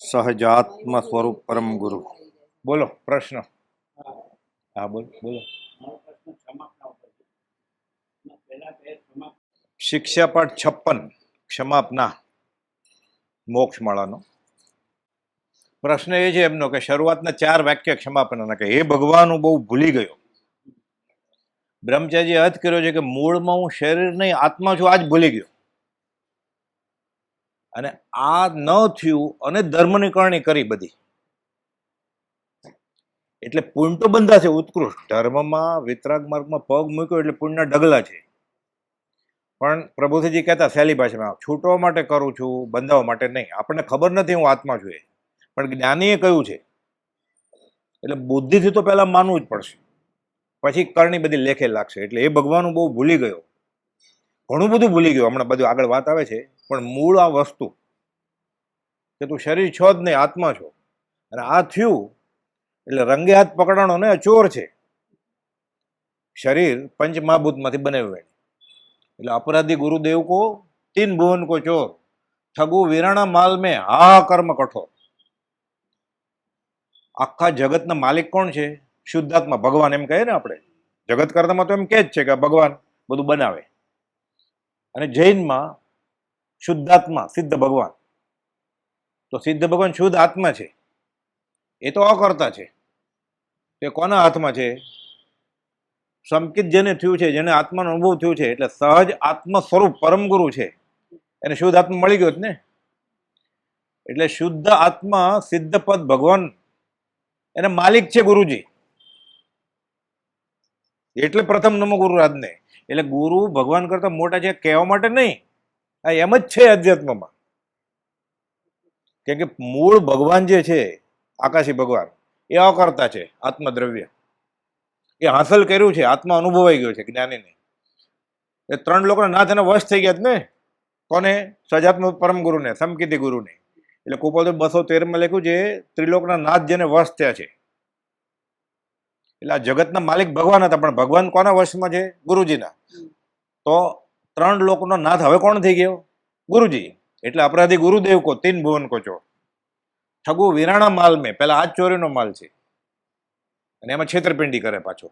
સહજાત્મ સ્વરૂપ પરમ ગુરુ. બોલો પ્રશ્ન. હા બોલો બોલો. શિક્ષાપાઠ 56 ક્ષમાપના મોક્ષમાળાનો પ્રશ્ન એ છે એમનો કે શરૂઆતના 4 વાક્ય ક્ષમાપનાના કે હે ભગવાન હું બહુ ભૂલી ગયો. બ્રહ્મચારીએ અર્થ કર્યો છે કે મૂળમાં હું શરીર નહીં આત્મા છું, આજ ભૂલી ગયો. અને આ ન થયું અને ધર્મની કરણી કરી બધી, એટલે પુણ્ય તો બંધા છે ઉત્કૃષ્ટ. ધર્મમાં વિતરાગ માર્ગમાં પગ મૂક્યો એટલે પુણ્યના ડગલા છે. પણ પ્રભુજી કહેતા સહેલી ભાષામાં છૂટવા માટે કરું છું, બંધાવવા માટે નહીં. આપણને ખબર નથી હું આત્મા છું એ, પણ જ્ઞાનીએ કહ્યું છે. એટલે બુદ્ધિથી તો પહેલા માનવું જ પડશે, પછી કરણી બધી લેખે લાગશે. એટલે એ ભગવાન હું બહુ ભૂલી ગયો, ઘણું બધું ભૂલી ગયો. હમણાં બધું આગળ વાત આવે છે, પણ મૂળ આ વસ્તુ કે તું શરીર છો જ નહીં, આત્મા છો. અને આ થયું એટલે રંગે હાથ પકડાણો ને ચોર છે. શરીર પંચ મહાભૂતમાંથી બનાવ્યું. એટલે અપરાધી ગુરુદેવ કો 3 ભુવન કો ચોર, ઠગુ વીરાણા માલ મેં હા કર્મ કઠોર. આખા જગતના માલિક કોણ છે? શુદ્ધાત્મા, ભગવાન એમ કહે ને આપણે. જગત કરતામાં તો એમ કે જ છે કે ભગવાન બધું બનાવે. અને જૈનમાં શુદ્ધાત્મા, સિદ્ધ ભગવાન. તો સિદ્ધ ભગવાન શુદ્ધ આત્મા છે, એ તો અકર્તા છે. તે કોના હાથમાં છે? સંકિત જેને થયું છે, જેને આત્માનો અનુભવ થયું છે, એટલે સહજ આત્મ સ્વરૂપ પરમ ગુરુ છે, એને શુદ્ધ આત્મા મળી ગયો જ ને. એટલે શુદ્ધ આત્મા સિદ્ધ પદ ભગવાન એને માલિક છે ગુરુજી. એટલે પ્રથમ નમો ગુરુ રાજને. એટલે ગુરુ ભગવાન કરતા મોટા છે કહેવા માટે નહીં, આ એમ જ છે અધ્યાત્મમાં. કેમ કે મૂળ ભગવાન જે છે આકાશી ભગવાન એ અકર્તા છે, આત્મદ્રવ્ય એ હાંસલ કર્યું છે, આત્મા અનુભવાઈ ગયો છે જ્ઞાનીને. એ 3 લોકોના નાથ એના વશ થઈ ગયા જ ને. કોને? સજાત્મ પરમ ગુરુને, સમકિતિ ગુરુને. એટલે કુપોલ 213 લખ્યું છે ત્રિલોકના નાથ જેને વશ થયા છે. એટલે આ જગતના માલિક ભગવાન હતા, પણ ભગવાન કોના વશમાં છે? ગુરુજીના. તો 3 લોકોનો નાથ હવે કોણ થઈ ગયો? ગુરુજી. એટલે અપરાધી ગુરુદેવ કો 3 ભુવન કો ચોર, ઠગુ વીરાણા માલ મેં. પેલા આ ચોરીનો માલ છે અને એમાં છેતરપિંડી કરે પાછો.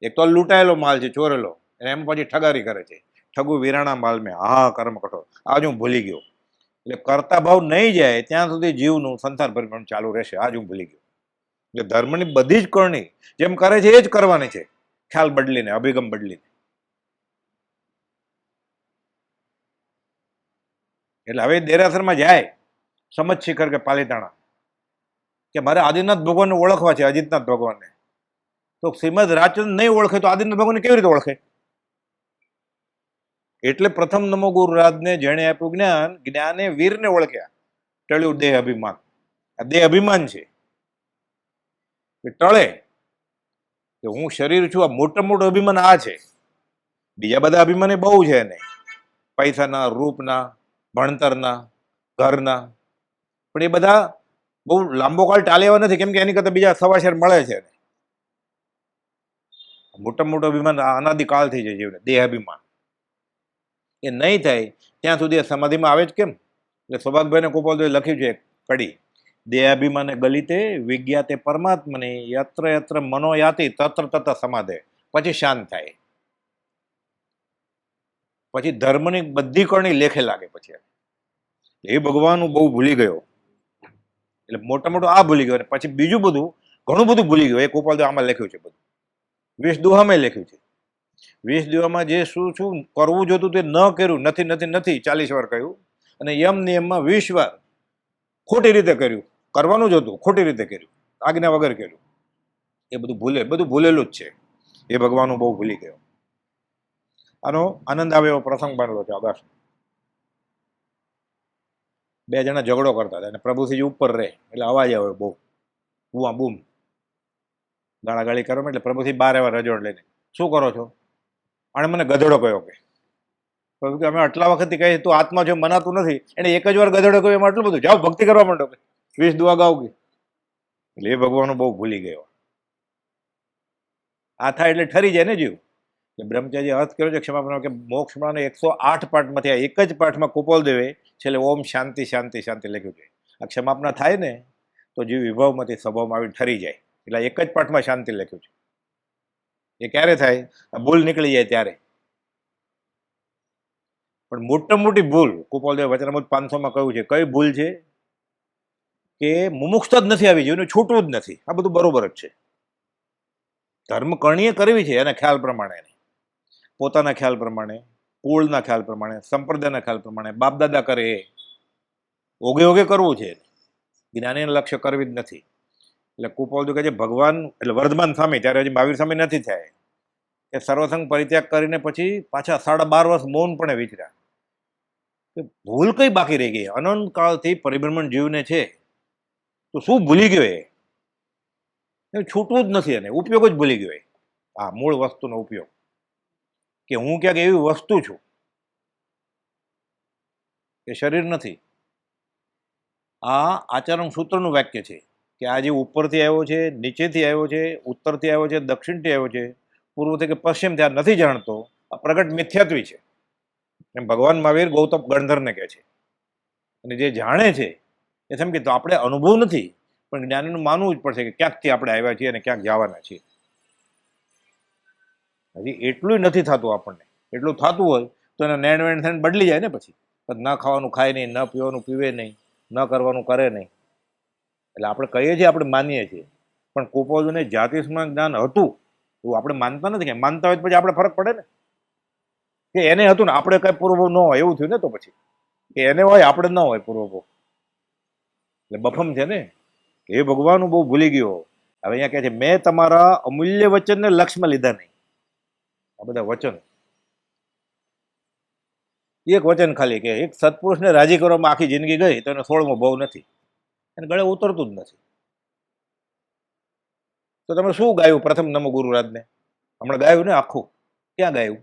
એક તો લૂંટાયેલો માલ છે, ચોરેલો, અને એમાં પછી ઠગારી કરે છે. ઠગુ વીરાણા માલ મેં હા કર્મ કઠોર. આજ હું ભૂલી ગયો. એટલે કરતા ભાવ નહીં જાય ત્યાં સુધી જીવનું સંસાર પરિભ્રમણ ચાલુ રહેશે. આજ હું ભૂલી ગયો. એટલે ધર્મની બધી જ કરણી જેમ કરે છે એ જ કરવાની છે, ખ્યાલ બદલીને, અભિગમ બદલીને. એટલે હવે દેરાસરમાં જાય સમજ શિખર કે પાલીતાણા કે મારે આદિનાથ ભગવાનને ઓળખવા છે, અજીતનાથ ભગવાનને. તો શ્રીમદ રાજચંદ્ર નહીં ઓળખે તો આદિનાથ ભગવાનને કેવી રીતે ઓળખે? એટલે પ્રથમ નમો ગુરુ રાજને જેણે આપ્યું જ્ઞાન, જ્ઞાને વીરને ઓળખ્યા. ટળ્યું દેહ અભિમાન. આ દેહ અભિમાન છે એ ટળે કે હું શરીર છું. આ મોટા મોટું અભિમાન આ છે. બીજા બધા અભિમાન બહુ છે એને, પૈસાના, રૂપના, ભણતરના, ઘરના. પણ એ બધા બહુ લાંબો કાળ ચાલે એવા નથી, કેમ કે એની કરતા બીજા સવાશેર મળે છે. મોટા મોટું અભિમાન અનાદિકાળ થઈ જાય જીવને, દેહ અભિમાન. એ નહીં થાય ત્યાં સુધી સમાધિમાં આવે જ કેમ? એટલે સૌભાગભાઈને ગોપાલભાઈ લખ્યું છે કડી, દેહાભિમાને ગલિતે વિજ્ઞાતે પરમાત્મને યત્ર યત્ર મનો યાતિ તત્ર તત્ર સમાધે. પછી શાંત થાય, પછી ધર્મની બધી કરણી લેખે લાગે. પછી એ ભગવાન હું બહુ ભૂલી ગયો. એટલે મોટા મોટું આ ભૂલી ગયો, અને પછી બીજું બધું ઘણું બધું ભૂલી ગયો. એ ગોપાલભાઈ આમાં લખ્યું છે બધું. 20 દુહામાં લખ્યું છે. 20 દુહામાં જે શું શું કરવું જોતું તે ન કર્યું, નથી નથી નથી 40 વાર કહ્યું. અને યમ નિયમમાં 20 વાર ખોટી રીતે કર્યું. કરવાનું જ હતું, ખોટી રીતે કર્યું, આજ્ઞા વગર કર્યું. એ બધું બધું ભૂલેલું જ છે. એ ભગવાન હું બહુ ભૂલી ગયો. આનો આનંદ આવે એવો પ્રસંગ બનેલો છે. આદર્શ 2 જણા ઝઘડો કરતા હતા અને પ્રભુસિંહ ઉપર રહે એટલે અવાજ આવે બહુ, બુઆ બૂમ, ગાળાગાળી કરો. એટલે પ્રભુસિંહ બહાર આવ્યા રજોડ લઈને. શું કરો છો? અને મને ગધેડો કહ્યો. કે અમે આટલા વખતથી કહીએ તું આત્મા જો મનાતું નથી. એને એક જ વાર ગધેડો કહ્યું, એમાં આટલું બધું. જાઓ ભક્તિ કરવા માંડો, 20 દુઆ ગાવ ગઈ. એટલે એ ભગવાન બહુ ભૂલી ગયો. આ થાય એટલે ઠરી જાય ને જીવ. એટલે બ્રહ્મચારી અર્થ કર્યો છે ક્ષમાપણ કે મોક્ષમાળાના 108 પાઠમાંથી આ એક જ પાઠમાં કુપોલદેવે છેલ્લે ઓમ શાંતિ શાંતિ શાંતિ લખ્યું છે. આ ક્ષમાપના થાય ને તો જીવ વિભાવમાંથી સ્વભાવમાં આવી ઠરી જાય. એટલે એક જ પાઠમાં શાંતિ લખ્યું છે. એ ક્યારે થાય? ભૂલ નીકળી જાય ત્યારે. પણ મોટામાં મોટી ભૂલ કુપાલદેવ વચનામૃત 500માં કહ્યું છે. કઈ ભૂલ છે? કે મુમુક્ષતા જ નથી આવી, જીવને છૂટવું જ નથી. આ બધું બરોબર જ છે. ધર્મ કરણીય કરવી છે એના ખ્યાલ પ્રમાણે, પોતાના ખ્યાલ પ્રમાણે, કુળના ખ્યાલ પ્રમાણે, સંપ્રદાયના ખ્યાલ પ્રમાણે, બાપદાદા કરે એ ઓગે ઓગે કરવું છે. જ્ઞાનીને લક્ષ્ય કરવી જ નથી. એટલે કુપાલદેવ કહે છે ભગવાન એટલે વર્ધમાન સ્વામી, ત્યારે હજી મહાવીર સ્વામી નથી થયા, કે સર્વસંગ પરિત્યાગ કરીને પછી પાછા 12.5 વર્ષ મૌન પણ વિચર્યા. ભૂલ કઈ બાકી રહી ગઈ? અનંત કાળથી પરિભ્રમણ જીવને છે તો શું ભૂલી ગયો? એ છૂટવું જ નથી, અને ઉપયોગ જ ભૂલી ગયો. આ મૂળ વસ્તુનો ઉપયોગ, કે હું ક્યાંક એવી વસ્તુ છું કે શરીર નથી. આ આચરણ સૂત્રનું વાક્ય છે કે આ જે ઉપરથી આવ્યો છે, નીચેથી આવ્યો છે, ઉત્તરથી આવ્યો છે, દક્ષિણથી આવ્યો છે, પૂર્વથી કે પશ્ચિમથી, આ નથી જાણતો. આ પ્રગટ મિથ્યાત્વી છે. એમ ભગવાન મહાવીર ગૌતમ ગણધરને કહે છે. અને જે જાણે છે એ સમકે તો આપણે અનુભવ નથી, પણ જ્ઞાનીનું માનવું જ પડશે કે ક્યાંકથી આપણે આવ્યા છીએ અને ક્યાંક જવાના છીએ. હજી એટલું નથી થતું આપણને. એટલું થતું હોય તો એને નેણ વેણ થઈને બદલી જાય ને. પછી ન ખાવાનું ખાય નહીં, ન પીવાનું પીવે નહીં, ન કરવાનું કરે નહીં. એટલે આપણે કહીએ છીએ, આપણે માનીએ છીએ, પણ કુપાલદેવને જાતિસ્મરણ જ્ઞાન હતું એવું આપણે માનતા નથી. કે માનતા હોય તો પછી આપણે ફરક પડે ને, કે એને હતું ને આપણે કઈ પૂર્વભોગ ન હોય એવું થયું ને. તો પછી કે એને હોય આપણે ન હોય પૂર્વભોગ, એટલે બફમ છે ને. એ ભગવાન બહુ ભૂલી ગયો. હવે અહીંયા કહે છે મેં તમારા અમૂલ્ય વચનને લક્ષ્યમાં લીધા નહીં. આ બધા વચન, એક વચન ખાલી કે એક સત્પુરુષને રાજી કરવામાં આખી જિંદગી ગઈ તો એનો 16મો ભાવ નથી, એને ગળે ઉતરતું જ નથી. તો તમે શું ગાયું પ્રથમ નમો ગુરુરાજને? હમણાં ગાયું ને આખું? ક્યાં ગાયું?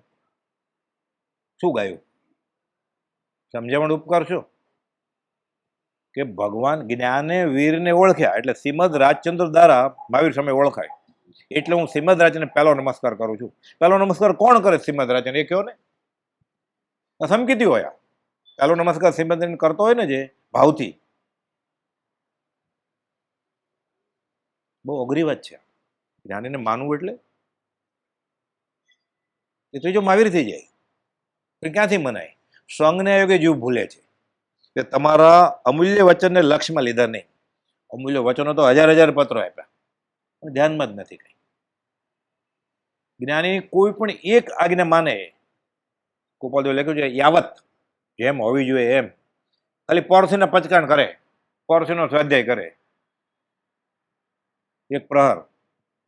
શું ગાયું? સમજાવણ ઉપકાર છો કે ભગવાન જ્ઞાને વીરને ઓળખ્યા, એટલે શ્રીમદ રાજચંદ્ર દ્વારા મહાવીર સામે ઓળખાય. એટલે હું શ્રીમદ રાજને પહેલો નમસ્કાર કરું છું. પહેલો નમસ્કાર કોણ કરે શ્રીમદ રાજન? એ કહો ને. સમકીતી હોય. પહેલો નમસ્કાર શ્રીમદ કરતો હોય ને જે ભાવથી, બહુ અઘરી વાત છે. જ્ઞાનીને માનવું એટલે એ તો જો મહાવીર થઈ જાય તો ક્યાંથી મનાય? સ્વંગને આવ્યો કે જીવ ભૂલે છે કે તમારા અમૂલ્ય વચનને લક્ષ્યમાં લીધા નહીં. અમૂલ્ય વચનો તો હજાર હજાર પત્રો આપ્યા, પણ ધ્યાનમાં જ નથી કઈ. જ્ઞાની કોઈ પણ એક આજ્ઞા માને. કુપાલદેવ લખ્યું છે યાવત, જેમ હોવી જોઈએ એમ. ખાલી પરસીને પચકાણ કરે, પરસીનો સ્વાધ્યાય કરે, એક પ્રહર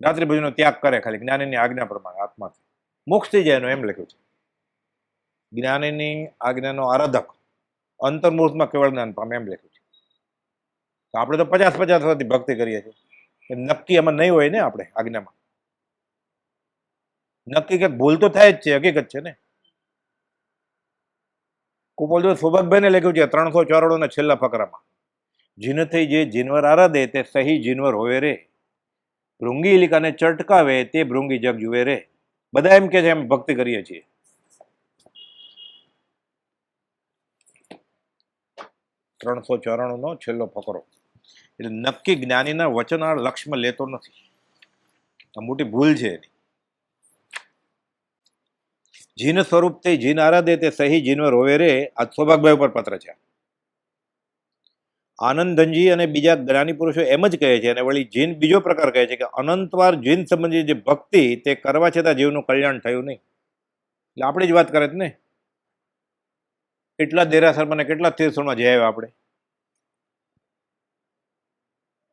રાત્રિ ભોજનનો ત્યાગ કરે, ખાલી જ્ઞાનીની આજ્ઞા પ્રમાણે આત્માથી મોક્ષ થઈ જાય એનું, એમ લખ્યું છે. જ્ઞાનીની આજ્ઞાનો આરાધક અંતર્મુહૂર્તમાં કેવળ જ્ઞાન પામે, એમ લખ્યું છે. તો આપણે તો 50 વર્ષથી ભક્તિ કરીએ છીએ, નક્કી એમાં નહીં હોય ને. આપણે આજ્ઞામાં નક્કી કંઈક ભૂલ તો થાય જ છે, હકીકત છે ને. કુપાલદેવ સૌભાગભાઈને લખ્યું છે 354 છેલ્લા ફકરામાં, જીન થઈ જે જીનવર આરાધે તે સહી જીનવર હોવે રે, ભૃંગી ઇલિકાને ચટકાવે તે ભૃંગી જગ જુએ રે. બધા એમ કે છે એમ ભક્તિ કરીએ છીએ. 394 છેલ્લો ફકરો. એટલે નક્કી જ્ઞાનીના વચન લક્ષ્યમાં લેતો નથી. આ મોટી ભૂલ છે એની. જીન સ્વરૂપ થઈ જીન આરાધે તે સહી જીનવર હોવે રે. આ સૌભાગભાઈ ઉપર પત્ર છે. આનંદધનજી અને બીજા જ્ઞાની પુરુષો એમ જ કહે છે. અને વળી જીન બીજો પ્રકાર કહે છે કે અનંતવાર જીન સંબંધી જે ભક્તિ તે કરવા છતાં જીવનું કલ્યાણ થયું નહીં. એટલે આપણે જ વાત કરે જ ને. કેટલા દેરાસરમાં કેટલા તીર્થોમાં જઈ આવ્યા આપણે,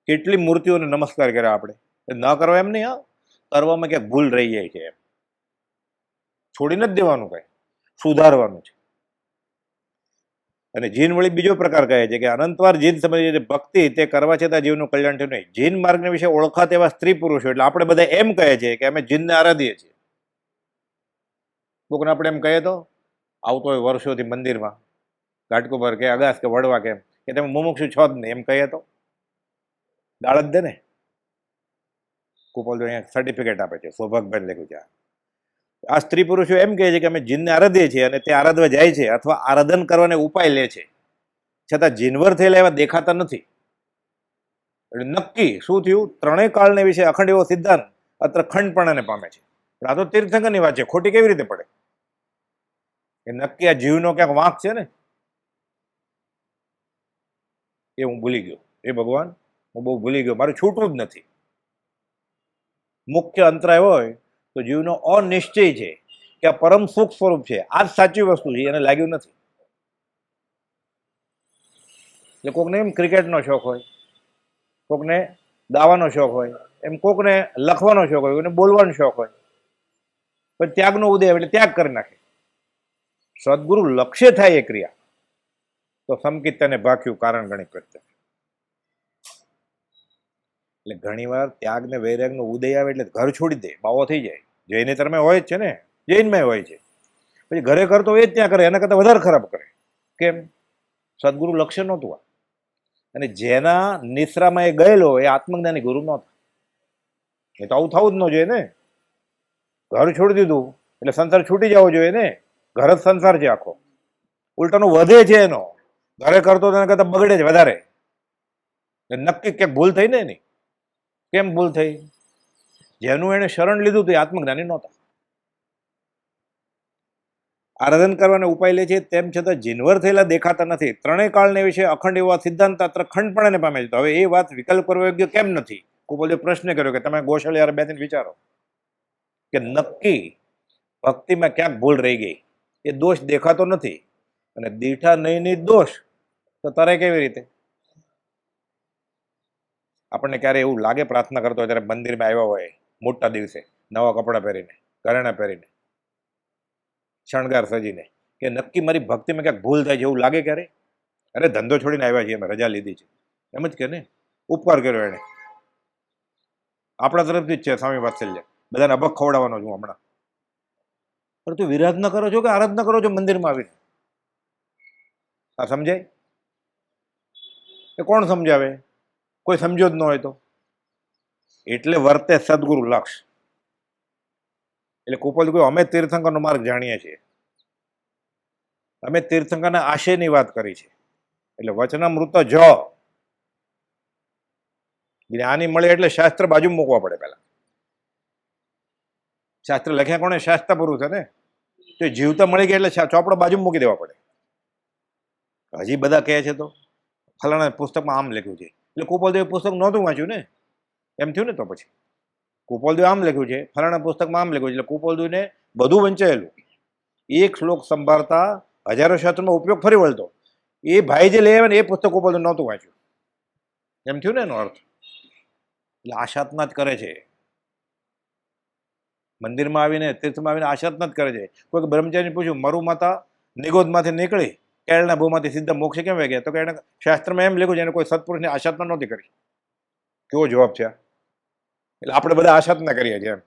કેટલી મૂર્તિઓને નમસ્કાર કર્યા આપણે. ન કરવા એમ નહીં, હા, કરવામાં ક્યાંક ભૂલ રહી જાય છે એમ છોડી નથી દેવાનું, કઈ સુધારવાનું છે. અને જીન વળી બીજો પ્રકાર કહે છે કે અનંતવાર જીન સંબંધી જે ભક્તિ તે કરવા છતાં જીવનું કલ્યાણ થયું નહીં. જીન માર્ગને વિશે ઓળખાતા એવા સ્ત્રી પુરુષો, એટલે આપણે બધા એમ કહે છે કે અમે જીનને આરાધીએ છીએ. કોકને આપણે એમ કહીએ તો આવતો હોય વર્ષોથી મંદિરમાં ઘાટકો પર કે અગાસ કે વડવા કેમ કે તમે મુમુક્ષુ છો જ નહીં, એમ કહીએ તો ગાળ જ દે ને. કુપાલદેવ અહીંયા સર્ટિફિકેટ આપે છે, સૌભાગભાઈ લખ્યું છે. આ સ્ત્રી પુરુષો એમ કહે છે કે અમે જીનને આરાધીએ છીએ અને તે આરાધવા જાય છે અથવા આરાધન કરવાને ઉપાય લે છે. છતાં જીનવર થયેલા એવા દેખાતા નથી. એટલે નક્કી શું થયું? ત્રણેય કાળને વિશે અખંડ એવો સિદ્ધાંત અત્ર ખંડપણાને પામે છે. પણ આ તો તીર્થંકરની વાત છે, ખોટી કેવી રીતે પડે? એ નક્કી આ જીવનો ક્યાંક વાંક છે ને, એ હું ભૂલી ગયો. એ ભગવાન હું બહુ ભૂલી ગયો, મારું છૂટું જ નથી. મુખ્ય અંતરાય હોય તો જીવનો અનિશ્ચય છે કે આ પરમ સુખ સ્વરૂપ છે, આ જ સાચી વસ્તુ છે, એને લાગ્યું નથી. એટલે કોકને એમ ક્રિકેટનો શોખ હોય, કોકને ગાવાનો શોખ હોય, એમ કોકને લખવાનો શોખ હોય, કોઈને બોલવાનો શોખ હોય, પણ ત્યાગનો ઉદય એટલે ત્યાગ કરી નાખે. સદગુરુ લક્ષ્ય થાય એ ક્રિયા તો સમકિત્તને ભાખ્યું કારણ ગણી કરતા. એટલે ઘણીવાર ત્યાગ ને વૈરાગનો ઉદય આવે એટલે ઘર છોડી દે, બાવો થઈ જાય. જૈનેતરમાં હોય જ છે ને, જૈનમાં હોય છે. પછી ઘરે કરતો એ જ ત્યાં કરે, એના કરતાં વધારે ખરાબ કરે. કેમ? સદગુરુ લક્ષ્ય નહોતું આ. અને જેના નિશ્રામાં એ ગયેલો એ આત્મજ્ઞાની ગુરુ નહોતા. એ તો આવું થવું જ ન જોઈએ ને. ઘર છોડી દીધું એટલે સંસાર છૂટી જવો જોઈએ ને. ઘર જ સંસાર છે આખો, ઉલટાનું વધે છે એનો. ઘરે કરતો તેના કરતાં બગડે જ વધારે. નક્કી ક્યાંક ભૂલ થઈ ને એની. કેમ ભૂલ થઈ? જેનું એને શરણ લીધું હતું એ આત્મજ્ઞાની નહોતા. આરાધન કરવાના ઉપાય લે છે, તેમ છતાં જીનવર થયેલા દેખાતા નથી. ત્રણેય કાળને વિશે અખંડ એવા સિદ્ધાંત અત્ર ખંડપણાને પામે છે. તો હવે એ વાત વિકલ્પ કરવા યોગ્ય કેમ નથી? કુપોલે પ્રશ્ન કર્યો કે તમે ગોશાળે બેસીને વિચારો કે નક્કી ભક્તિમાં ક્યાંક ભૂલ રહી ગઈ, એ દોષ દેખાતો નથી. અને દીઠા નહીં દોષ તો તરે કેવી રીતે? આપણને ક્યારે એવું લાગે પ્રાર્થના કરતો હોય ત્યારે મંદિરમાં આવ્યા હોય મોટા દિવસે, નવા કપડાં પહેરીને, ઘરેણા પહેરીને, શણગાર સજીને, કે નક્કી મારી ભક્તિમાં ક્યાંક ભૂલ થાય છે એવું લાગે ક્યારે? અરે ધંધો છોડીને આવ્યા છીએ, અમે રજા લીધી છે, એમ જ કે ને. ઉપકાર કર્યો એને, આપણા તરફથી જ છે સ્વામી વાત્સલ્ય, બધાને અભક ખવડાવવાનો છું હમણાં. પણ તું વિરાધના કરો છો કે આરાધના કરો છો મંદિરમાં આવીને? આ સમજાય? એ કોણ સમજાવે? કોઈ સમજ્યો જ ન હોય તો. એટલે વર્તે સદગુરુ લક્ષ. એટલે કુપોલ કહ્યું અમે તીર્થંકરનો માર્ગ જાણીએ છીએ, અમે તીર્થંકરના આશયની વાત કરી છે. એટલે વચનામૃત જ જ્ઞાની મળે એટલે શાસ્ત્ર બાજુ મૂકવા પડે. પહેલા શાસ્ત્ર લખ્યા કોણે? શાસ્ત્ર પૂરું છે ને. તો જીવતા મળી ગયા એટલે ચોપડો બાજુ મૂકી દેવા પડે. હજી બધા કહે છે તો ફલાણા પુસ્તકમાં આમ લખ્યું છે, એટલે કુપોલદેવ પુસ્તક નહોતું વાંચ્યું ને, એમ થયું ને. તો પછી કુપોલદેવ આમ લખ્યું છે, ફલાણા પુસ્તકમાં આમ લખ્યું છે, એટલે કુપોલદેવને બધું વંચાયેલું. એક શ્લોક સંભાળતા હજારો શાસ્ત્રોનો ઉપયોગ ફરી વળતો. એ ભાઈ જે લઈ આવે ને એ પુસ્તક કુપોલદેવ નહોતું વાંચ્યું, એમ થયું ને એનો અર્થ. એટલે આશાતના જ કરે છે. મંદિરમાં આવીને, તીર્થમાં આવીને આશાતના જ કરે છે. કોઈ બ્રહ્મચારીને પૂછ્યું મરુ માતા નિગોદમાંથી નીકળી કેળના ભૂમાંથી સીધા મોક્ષે કેમ ગયા? તો કે એને શાસ્ત્રમાં એમ લખ્યું છે એને કોઈ સત્પુરુષની આશાતના નહોતી કરી. કેવો જવાબ છે? એટલે આપણે બધા આશાતના કરીએ છીએ એમ.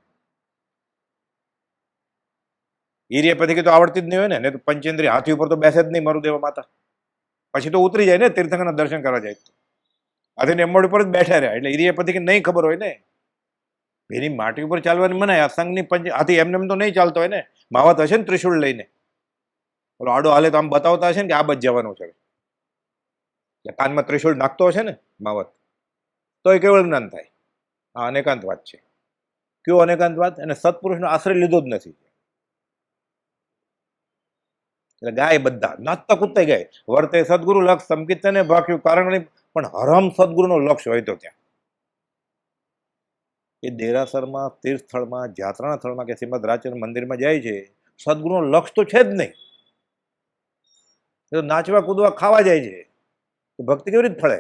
ઈરિયા પછી તો આવડતી જ નહીં હોય ને, તો પંચેન્દ્રિય હાથી ઉપર તો બેસે જ નહીં મરુદેવા માતા. પછી તો ઉતરી જાય ને, તીર્થંકરના દર્શન કરવા જાય તો હાથીની અંબાડી ઉપર જ બેઠા રહ્યા. એટલે ઈરિયા પછી નહીં ખબર હોય ને, એની માટી ઉપર ચાલવાની મનાય. આ સંઘની હાથી એમને એમ તો નહીં ચાલતો હોય ને. માવત હશે ને ત્રિશુળ લઈને, ઓલો આડો હાલે તો આમ બતાવતા હશે ને કે આ બચ જવાનું છે. કાનમાં ત્રિશુળ નાખતો હશે ને માવત, તો એ કેવળ જ્ઞાન થાય. આ અનેકાંત વાત છે. કયો અનેકાંત વાત? એને સત્પુરુષનો આશ્રય લીધો જ નથી. એટલે ગાય બધા નાચતા કૂદતા ગાય. વર્તે સદગુરુ લક્ષ સમકિત્તને ભાખ્યું કારણ. પણ હરમ સદગુરુનો લક્ષ હોય તો ત્યાં એ દેરાસરમાં, તીર્થ સ્થળમાં, જાત્રાના સ્થળમાં કે શ્રીમદ રાજચંદ્ર મંદિરમાં જાય છે, સદગુરુનો લક્ષ તો છે જ નહીં. તો નાચવા કૂદવા ખાવા જાય છે, તો ભક્તિ કેવી રીતે ફળે?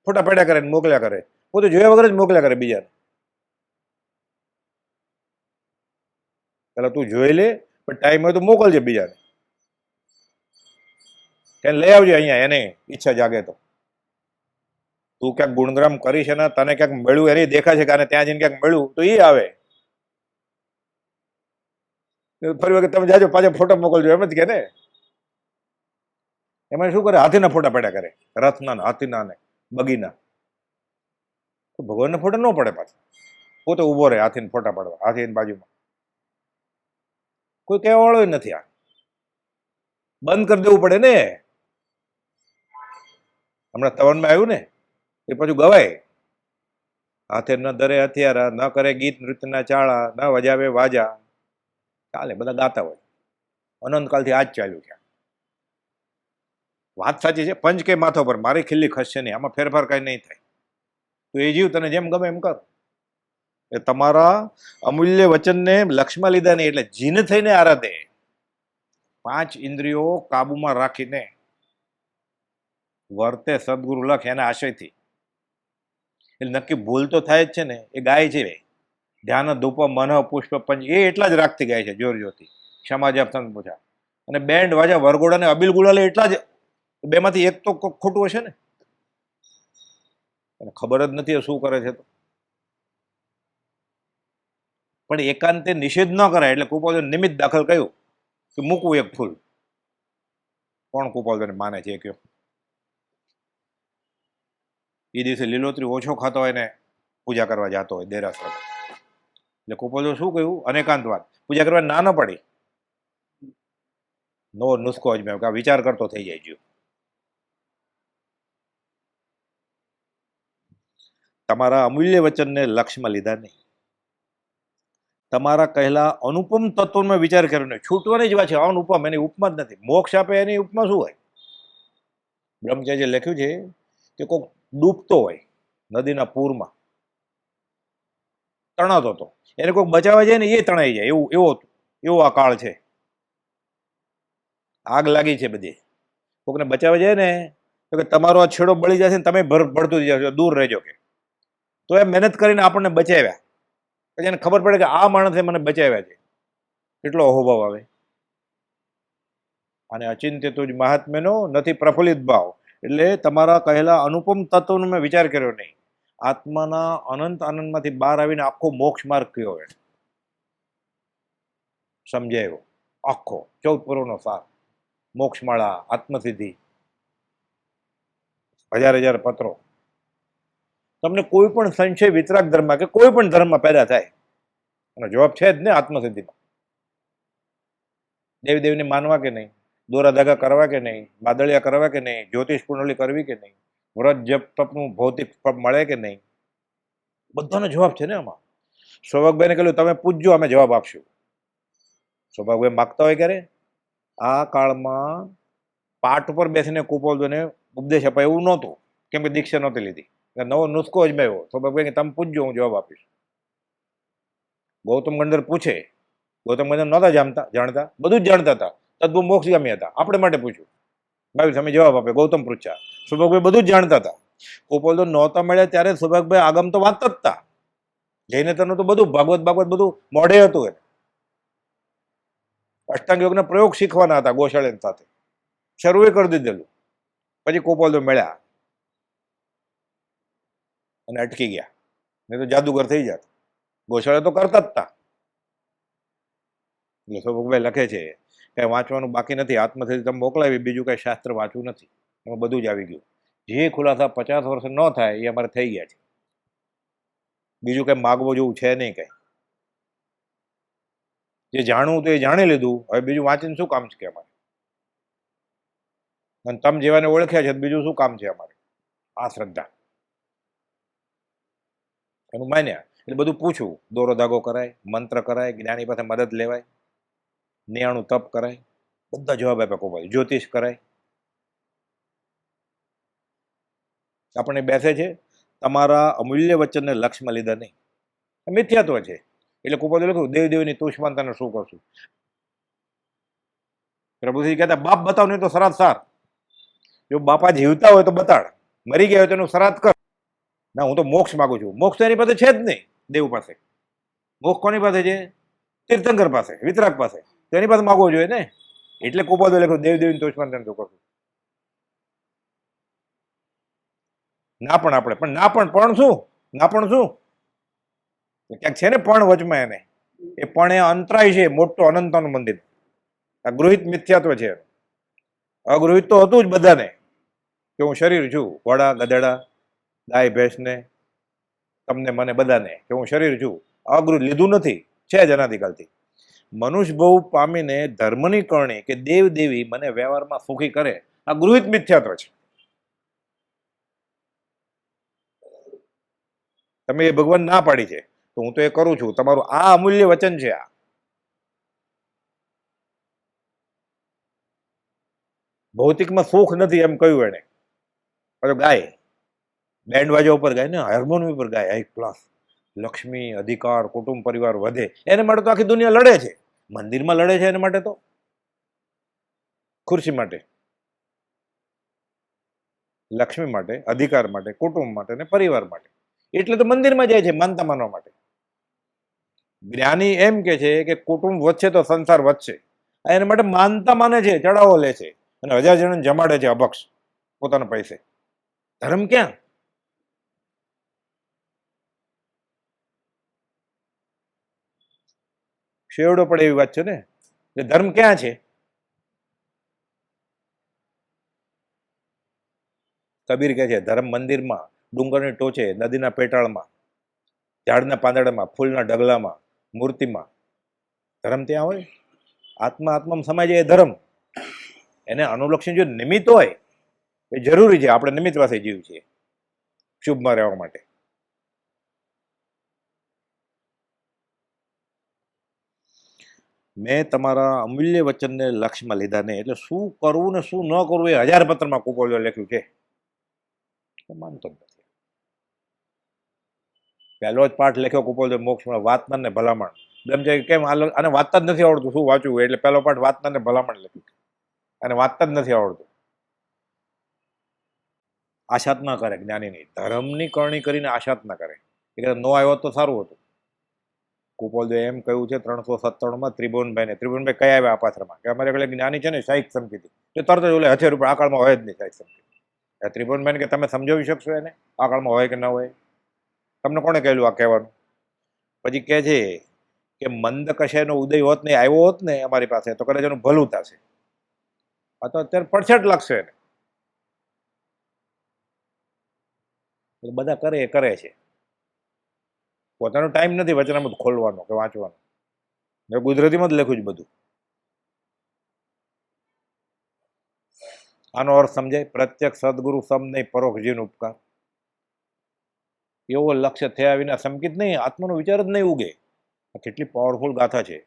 ફોટા પેડા કરે ને મોકલ્યા કરે, પોતે જોયા વગર જ મોકલ્યા કરે બીજાને. પેલા તું જોઈ લે, પણ ટાઈમ હોય તો મોકલજે બીજાને, તેને લઈ આવજે અહીંયા, એને ઈચ્છા જાગે તો. તું ક્યાંક ગુણગ્રામ કરી છે ને, તને ક્યાંક મળ્યું એની દેખા છે કે આને ત્યાં જઈને ક્યાંક મળ્યું, તો એ આવે. ફરી વખત તમે જાજો પાછા ફોટો મોકલજો, એમ જ કે ને. એમાં શું કરે? હાથીના ફોટા પડ્યા કરે, રથના, હાથીના ને બગીના. તો ભગવાનના ફોટા ન પડે પાછા. પોતે ઉભો રહે હાથીને ફોટા પાડવા, હાથીની બાજુમાં. કોઈ કહેવા વાળો નથી. આ બંધ કરી દેવું પડે ને. હમણાં તવનમાં આવ્યું ને એ પાછું ગવાય. હાથે ન ધરે હથિયારા, ન કરે ગીત નૃત્યના ચાળા, ન વજાવે વાજા. ચાલે, બધા ગાતા હોય. અનંતકાલથી આ જ ચાલ્યું છે. વાત સાચી છે, પંચ કે માથો પર મારી ખીલ્લી ખસશે નહીં, આમાં ફેરફાર કઈ નહીં થાય. તો એ જીવ, તને જેમ ગમે એમ કર. એ તમારા અમૂલ્ય વચનને લક્ષમાં લીધા નહીં, એટલે જીન થઈને આરાધે. 5 ઇન્દ્રિયો કાબુમાં રાખીને વર્તે સદગુરુ લખ એના આશયથી. એટલે નક્કી ભૂલ તો થાય જ છે ને. એ ગાય છે ધ્યાન ધૂપ મન પુષ્પ પંચ, એ એટલા જ રાખતી ગાય છે જોર જોરથી. ક્ષમા જપ સંત પૂછા અને બેન્ડ વાજા વરઘોડા ને અબીલ ગુલાલે એટલા જ. બેમાંથી એક તો ખોટું હશે ને. એને ખબર જ નથી શું કરે છે. તો પણ એકાંતે નિષેધ ન કરાય. એટલે કુપોલદેવ નિમિત્ત દાખલ કહ્યું કે મૂકવું એક ફૂલ. કોણ કુપોલદેવને માને છે કયો? એ દિવસે લીલોતરી ઓછો ખાતો હોય ને પૂજા કરવા જતો હોય દેરાસર. એટલે કુપોલદેવ શું કહ્યું? અનેકાંતવાદ. પૂજા કરવા ના ન પડી. નવો નુસ્ખો જ મેં વિચાર કરતો થઈ જાય જો. તમારા અમૂલ્ય વચનને લક્ષ્યમાં લીધા નહીં. તમારા કહેલા અનુપમ તત્વનો વિચાર કર્યો નહીં. છૂટવાની જ વાત છે. અનુપમ, એની ઉપમા જ નથી. મોક્ષ આપે એની ઉપમા શું હોય? બ્રહ્મચાર્ય લખ્યું છે કે કોઈક ડૂબતો હોય નદીના પૂરમાં, તણાતો હતો, એને કોઈક બચાવવા જાય ને એ તણાઈ જાય. એવો આ કાળ છે. આગ લાગી છે બધી. કોકને બચાવવા જાય ને તો કે તમારો આ છેડો બળી જશે ને તમે ભળતું જશો, દૂર રહેજો કે. તો એ મહેનત કરીને આપણને બચાવ્યા. પછી એને ખબર પડે કે આ માણસે મને બચાવ્યા છે. કેટલો અહોભાવ આવે. અને અચિંત્ય તુજ મહાત્મ્યનો નથી પ્રફુલ્લિત ભાવ. એટલે તમારા કહેલા અનુપમ તત્વનો મેં વિચાર કર્યો નહીં. આત્માના અનંત આનંદમાંથી બહાર આવીને આખો મોક્ષ માર્ગ કયો હોય સમજાયો. આખો 14 પુરોનો સાર, મોક્ષમાળા, આત્મસિદ્ધિ, 1000 પત્રો. તમને કોઈ પણ સંશય વિતરાગ ધર્મ કે કોઈ પણ ધર્મમાં પેદા થાય એનો જવાબ છે જ ને આત્મસિદ્ધિમાં. દેવદેવને માનવા કે નહીં, દોરા ધાગા કરવા કે નહીં, બાદળિયા કરવા કે નહીં, જ્યોતિષ કુંડળી કરવી કે નહીં, વ્રત જપ તપનું ભૌતિક ફળ મળે કે નહીં, બધાનો જવાબ છે ને આમાં. સૌભાગભાઈને કહ્યું તમે પૂછજો, અમે જવાબ આપશું. સૌભાગભાઈ માગતા હોય ક્યારે? આ કાળમાં પાઠ ઉપર બેસીને કુપોલદેવને ઉપદેશ અપાય એવું નહોતું, કેમ કે દીક્ષા નહોતી લીધી. નવો નુસ્ખો જ મેળવ્યો. સૌભાગભાઈ તમે પૂછજો, હું જવાબ આપીશ. ગૌતમ ગંધર પૂછે. ગૌતમ ગંધર નહોતા જાણતા, બધું જ જાણતા હતા, તદ્ભુવ મોક્ષગામી હતા. આપણે માટે પૂછ્યું, ભાઈ તમે જવાબ આપે. ગૌતમ પૂછ્યા. સૌભાગભાઈ બધું જ જાણતા હતા. કુપોલદેવ નહોતા મળ્યા ત્યારે સૌભાગભાઈ આગમ તો વાંચતા જ હતા. જઈને તનું તો બધું ભાગવત બધું મોઢે હતું. એને અષ્ટાંગ યોગના પ્રયોગ શીખવાના હતા ગોશાળા સાથે. શરૂ કરી દીધેલું. પછી કુપોલદેવ મળ્યા અને અટકી ગયા. નહીં તો જાદુગર થઈ જાત. ગોશાળા તો કરતા જ હતા. એટલે સૌભાગભાઈ લખે છે કે વાંચવાનું બાકી નથી. આત્મસિદ્ધિ તમે મોકલાવી, બીજું કઈ શાસ્ત્ર વાંચવું નથી. એમાં બધું જ આવી ગયું. જે ખુલાસા 50 વર્ષ ન થાય એ અમારે થઈ ગયા છે. બીજું કઈ માગવું જેવું છે નહીં કઈ. જે જાણવું તો એ જાણી લીધું. હવે બીજું વાંચીને શું કામ છે કે અમારે? અને તમે જેવાને ઓળખ્યા છે બીજું શું કામ છે અમારે? આ શ્રદ્ધા એનું માન્યા. એટલે બધું પૂછવું. દોરો ધાગો કરાય, મંત્ર કરાય, જ્ઞાની પાસે મદદ લેવાય, નિયાણું તપ કરાય, બધા જવાબ આપ્યા કોઈ. જ્યોતિષ કરાય. આપણે બેસે છે તમારા અમૂલ્ય વચનને લક્ષ્યમાં લીધા નહીં. મિથ્યાત્વ છે. એટલે કુપોલદેવ લખ્યું દેવદેવની તુષ્માનતાને શું કરશું? પ્રભુજી કહેતા બાપ બતાવ નહીં તો શ્રાદ્ધ સાર. જો બાપા જીવતા હોય તો બતાડ, મરી ગયા હોય તો એનું શ્રાદ્ધ કર. ના હું તો મોક્ષ માગું છું. મોક્ષ તો એની પાસે છે જ નહીં. દેવ પાસે મોક્ષ કોની પાસે છે? તીર્થંકર પાસે, વિતરાગ પાસે. તો એની પાસે માગવો જોઈએ ને. એટલે કુપોલદેવ લખ્યું દેવદેવની તુષ્માનતાને શું કરશું? ના પણ આપણે પણ ના પણ શું? ના પણ શું? ક્યાંક છે ને પણ વચમાં એને. એ પણ એ અંતરાય છે મોટો અનંતનું મંદિર. આ ગૃહિત મિથ્યાત્વ છે. અગૃહિત તો હતું જ બધાને કે હું શરીર છું. ઘોડા, ગધેડા, ગાય, ભેંસને, તમને, મને, બધાને કે હું શરીર છું. અગૃહિત લીધું નથી, છે જ અનાદિકાલથી. મનુષ્ય ભવ પામીને ધર્મની કરણી કે દેવ દેવી મને વ્યવહારમાં સુખી કરે, આ ગૃહિત મિથ્યાત્વ છે. તમે એ ભગવાન ના પાડી છે તો હું તો એ કરું છું. તમારું આ અમૂલ્ય વચન છે. આ ભૌતિકમાં સુખ નથી એમ કહ્યું એને. ગાય બેન્ડ વાજા ઉપર ગાય ને, હાર્મોનિયમ ઉપર ગાય, હાઈ ક્લાસ, લક્ષ્મી, અધિકાર, કુટુંબ પરિવાર વધે. એને માટે તો આખી દુનિયા લડે છે. મંદિરમાં લડે છે એના માટે, તો ખુરશી માટે, લક્ષ્મી માટે, અધિકાર માટે, કુટુંબ માટે ને પરિવાર માટે. એટલે તો મંદિરમાં જાય છે માનતા માનવા માટે. જ્ઞાની એમ કે છે કે કુટુંબ વધશે તો સંસાર વધશે. એના માટે માનતા માને છે, ચડાવો લે છે અને 1000 જણને જમાડે છે અભક્ષ પોતાના પૈસે. ધર્મ ક્યાં? શેવડો પડે એવી વાત છે ને. એટલે ધર્મ ક્યાં છે? કબીર કહે છે ધર્મ મંદિરમાં, ડુંગરની ટોચે, નદીના પેટાળમાં, ઝાડના પાંદડામાં, ફૂલના ડગલામાં, મૂર્તિમાં. ધર્મ ત્યાં હોય. આત્મા આત્મામાં સમાય જાય એ ધર્મ. એને અનુલક્ષી જો નિમિત્ત હોય એ જરૂરી છે. આપણે નિમિત્ત પાસે જીવ છીએ શુભમાં રહેવા માટે. મેં તમારા અમૂલ્ય વચનને લક્ષ્યમાં લીધા નહીં. એટલે શું કરવું ને શું ન કરવું એ 1000 પત્રમાં કુપોળિયો લખ્યું છે. માનતો જ નથી. પહેલો જ પાઠ લખ્યો કુપોળિયો મોક્ષમાં, વાતના ને ભલામણ. બ્રહ્મચારી કેમ આને વાંચતા જ નથી આવડતું, શું વાંચવું? એટલે પહેલો પાઠ વાતના ને ભલામણ લખ્યું. અને વાંચતા જ નથી આવડતું. આશાત ના કરે જ્ઞાનીની. ધર્મની કરણી કરીને આશાત ના કરે. એ નો આવ્યો તો સારું હતું. કુપોળદેવ એમ કહ્યું છે 397માં ત્રિભુવનભાઈને. ત્રિભુવનભાઈ કયા આવ્યા આ પાત્રમાં? કે અમારે પેલા જ્ઞાની છે ને સાહિક સમકીતી, તો તરત જ ઓલે હથેર ઉપર આ કાળમાં હોય જ નહીં સાહિક સમકીતી. ત્રિભુવનભાઈને કે તમે સમજાવી શકશો એને આ કાળમાં હોય કે ના હોય? તમને કોણે કહેલું આ કહેવાનું? પછી કહે છે કે મંદ કશાયનો ઉદય હોત ને, આવ્યો હોત ને અમારી પાસે, તો કદાચ એનું ભલું થશે. આ તો અત્યારે પડછટ લાગશે એને. બધા કરે એ કરે છે. પોતાનો ટાઈમ નથી વચનામૃત ખોલવાનો કે વાંચવાનો. મેં ગુજરાતીમાં જ લખ્યું છે બધું. આનો અર્થ સમજાય? પ્રત્યક્ષ સદગુરુ સમ નહીં, પરોક્ષ જીવન ઉપકાર. એવો લક્ષ્ય થયા વિના સમકિત નહીં, આત્માનો વિચાર જ નહીં ઉગે. આ કેટલી પાવરફુલ ગાથા છે.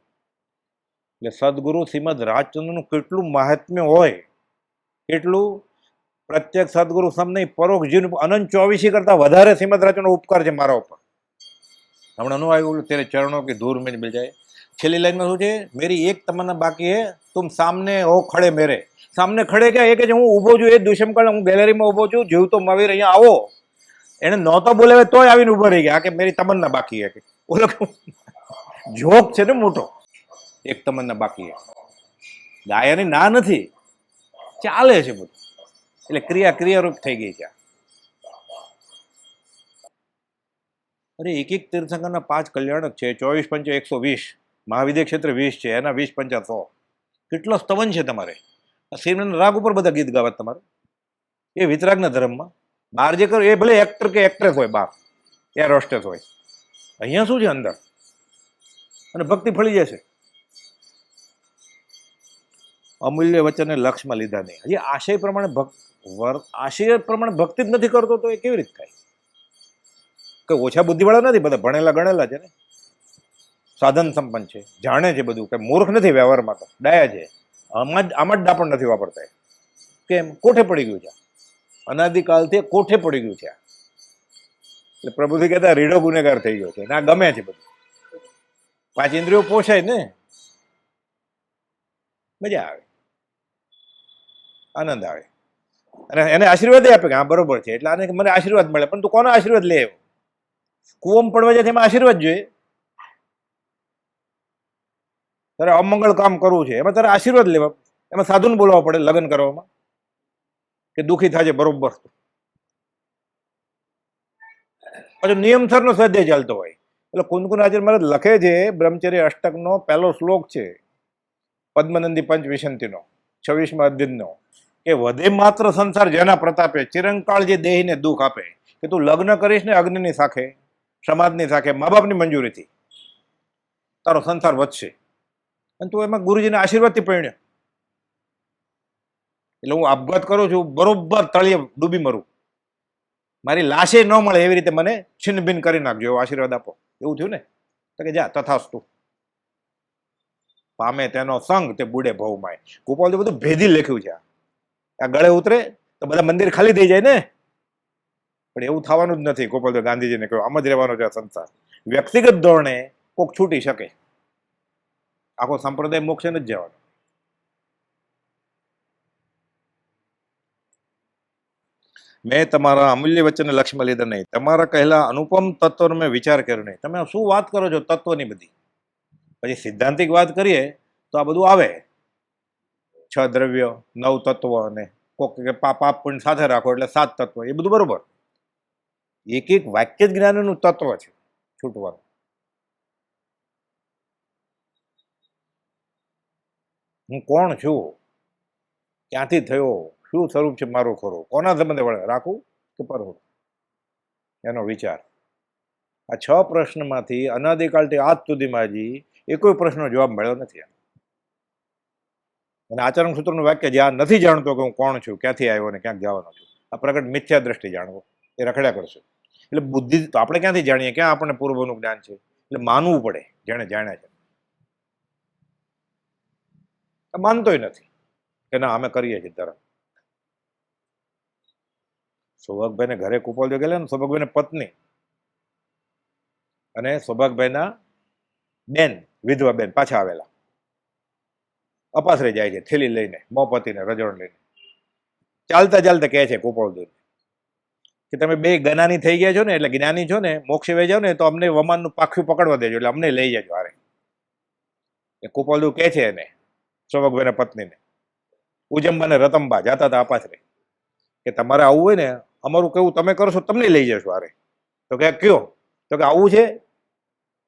એટલે સદગુરુ શ્રીમદ રાજચંદ્રનું કેટલું મહાત્મ્ય હોય, કેટલું પ્રત્યક્ષ સદગુરુ સમ નહીં, પરોક્ષ જીવન, અનંત 24 કરતા વધારે શ્રીમદ રાજચંદ્રનો ઉપકાર છે મારા ઉપર. હમણાં નું આવ્યું તેરે ચરણો की धूल में मिल जाए. છેલ્લી લાઈનમાં શું છે? મેરી એક તમન્ના બાકી હે, તુમ સામને હો ખડે મેરે. સામને ખડે ક્યાં? એ કે હું ઊભો છું એ દુષ્મકાળ, હું ગેલેરીમાં ઊભો છું, જીવ તો મવીર અહીંયા આવો. એને નહોતો બોલાવે તોય આવીને ઉભો રહી ગયા કે મેરી તમન્ના બાકી હે. ઓલો જોક છે ને મોટો, એક તમન્ના બાકી હે. ગાયાની ના નથી, ચાલે છે બધું. એટલે ક્રિયારૂપ થઈ ગઈ છે. અરે એક તીર્થંકરના 5 કલ્યાણક છે, 24 પંચ 120, મહાવિદ્ય ક્ષેત્ર 20 છે, એના 20 પંચા 100. કેટલો સ્તવન છે તમારે. શ્રીમંત રાગ ઉપર બધા ગીત ગાવા તમારે. એ વિતરાગના ધર્મમાં બહાર જે કરો એ ભલે એક્ટર કે એક્ટ્રેસ હોય, બહાર એર હોસ્ટેસ હોય. અહીંયા શું છે અંદર? અને ભક્તિ ફળી જશે. અમૂલ્ય વચનને લક્ષમાં લીધા નહીં. હજી આશય પ્રમાણે આશય પ્રમાણે ભક્તિ જ નથી કરતો તો એ કેવી રીતે થાય? કે ઓછા બુદ્ધિવાળા નથી, બધા ભણેલા ગણેલા છે ને, સાધન સંપન્ન છે, જાણે છે બધું. કે મૂર્ખ નથી વ્યવહારમાં, તો ડાયા છે. આમાં જ ડાપણ નથી વાપરતા. કેમ? કોઠે પડી ગયું છે. અનાદિકાળથી કોઠે પડી ગયું છે. એટલે પ્રભુજી કહેતા રીડો ગુનેગાર થઈ ગયો છે. ના ગમે છે બધું. 5 ઇન્દ્રિયો પોષાય ને, મજા આવે, આનંદ આવે. અને એને આશીર્વાદ આપે કે હા બરોબર છે. એટલે આને મને આશીર્વાદ મળે. પણ તું કોનો આશીર્વાદ લે? કુવામાં પડવા જાય એમાં આશીર્વાદ જોઈએ. તારે અમંગળ કામ કરવું છે, એમાં તારે આશીર્વાદ લેવા. એમાં સાધુને બોલાવવા પડે લગ્ન કરવામાં કે દુઃખી થાય બરોબર. પછી નિયમસરનો સ્વાધ્યાય ચાલતો હોય. એટલે કુંદકુન આચાર્ય મહારાજ લખે છે, બ્રહ્મચર્ય અષ્ટકનો પહેલો શ્લોક છે, પદ્મનંદી પંચ વિશંતિનો 26મા અધ્યયનો, કે વધે માત્ર સંસાર જેના પ્રતાપે, ચિરંકાળ જે દેહીને દુઃખ આપે. કે તું લગ્ન કરીશ ને અગ્નિની સાખે, સમાજની સાખે, મા બાપની મંજૂરીથી, તારો સંસાર વધશે. અને તું એમાં ગુરુજીના આશીર્વાદથી પરણ્યો. એટલે હું આપઘાત કરું છું, બરોબર તળિયે ડૂબી મરું. મારી લાશે ન મળે એવી રીતે મને છિન્ન ભિન્ન કરી નાખજો, એવો આશીર્વાદ આપો. એવું થયું ને? તો કે જા તથાસ્તુ. પામે તેનો સંગ તે બુડે ભવમાય. ગોપાલ બધું ભેદી લખ્યું છે. આ ગળે ઉતરે તો બધા મંદિર ખાલી થઈ જાય ને. પણ એવું થવાનું જ નથી. ગોપાલ ગાંધીજીને કહ્યું આમ જ રહેવાનો છે સંસાર. વ્યક્તિગત ધોરણે કોક છૂટી શકે, આખો સંપ્રદાય મોક્ષે નથી જવાનો. મેં તમારા અમૂલ્ય વચનને લક્ષ્યમાં લીધા નહીં, તમારા કહેલા અનુપમ તત્વનો મેં વિચાર કર્યો નહીં. તમે શું વાત કરો છો તત્વની બધી? પછી સિદ્ધાંતિક વાત કરીએ તો આ બધું આવે, 6 દ્રવ્ય, 9 તત્વ, અને કોક પાપ પુણ્ય સાથે રાખો એટલે 7 તત્વ, એ બધું બરોબર. એક એક વાક્ય જ જ્ઞાનનું તત્વ છે છૂટવાનું. હું કોણ છું, ક્યાંથી થયો, શું સ્વરૂપ છે મારું ખરું, કોના સંબંધે વળે રાખવું કે પરવું, એનો વિચાર. આ 6 પ્રશ્નમાંથી અનાદિકાળથી આજ સુધીમાં હજી એકોય પ્રશ્નનો જવાબ મળ્યો નથી. અને આચરણ સૂત્રનું વાક્ય જ્યાં નથી જાણતો કે હું કોણ છું, ક્યાંથી આવ્યો ને ક્યાંક જવાનો છું, આ પ્રગટ મિથ્યા દ્રષ્ટિ જાણવો, એ રખડ્યા કરશે. એટલે બુદ્ધિ તો આપણે ક્યાંથી જાણીએ, ક્યાં આપણને પૂર્વનું જ્ઞાન છે? એટલે માનવું પડે જેણે જાણ્યા છે. માનતોય નથી કે ના અમે કરીએ છીએ ધર્મ. સૌભાગભાઈને ઘરે કુપોલ ગયેલા ને, સૌભાગભાઈને પત્ની અને સૌભાગભાઈના બેન, વિધવા બેન પાછા આવેલા. અપાસરે જાય છે થેલી લઈને, મોપતીને રજોણ લઈને. ચાલતા ચાલતા કહે છે કુપોલદેવ કે તમે બે જ્ઞાની થઈ ગયા છો ને, એટલે જ્ઞાની છો ને, મોક્ષે વહી જાઓ ને તો અમને વમાનનું પાખ્યું પકડવા દેજો, એટલે અમને લઈ જજો હારે. એ કુપોલદેવ કહે છે એને, સૌભાગભાઈના પત્નીને, ઉજમ્બા ને રતંબા જતા હતા અપાસરે, કે તમારે આવવું હોય ને અમારું કેવું તમે કરશો, તમને લઈ જશો હારે. તો કે કયો? તો કે આવું છે.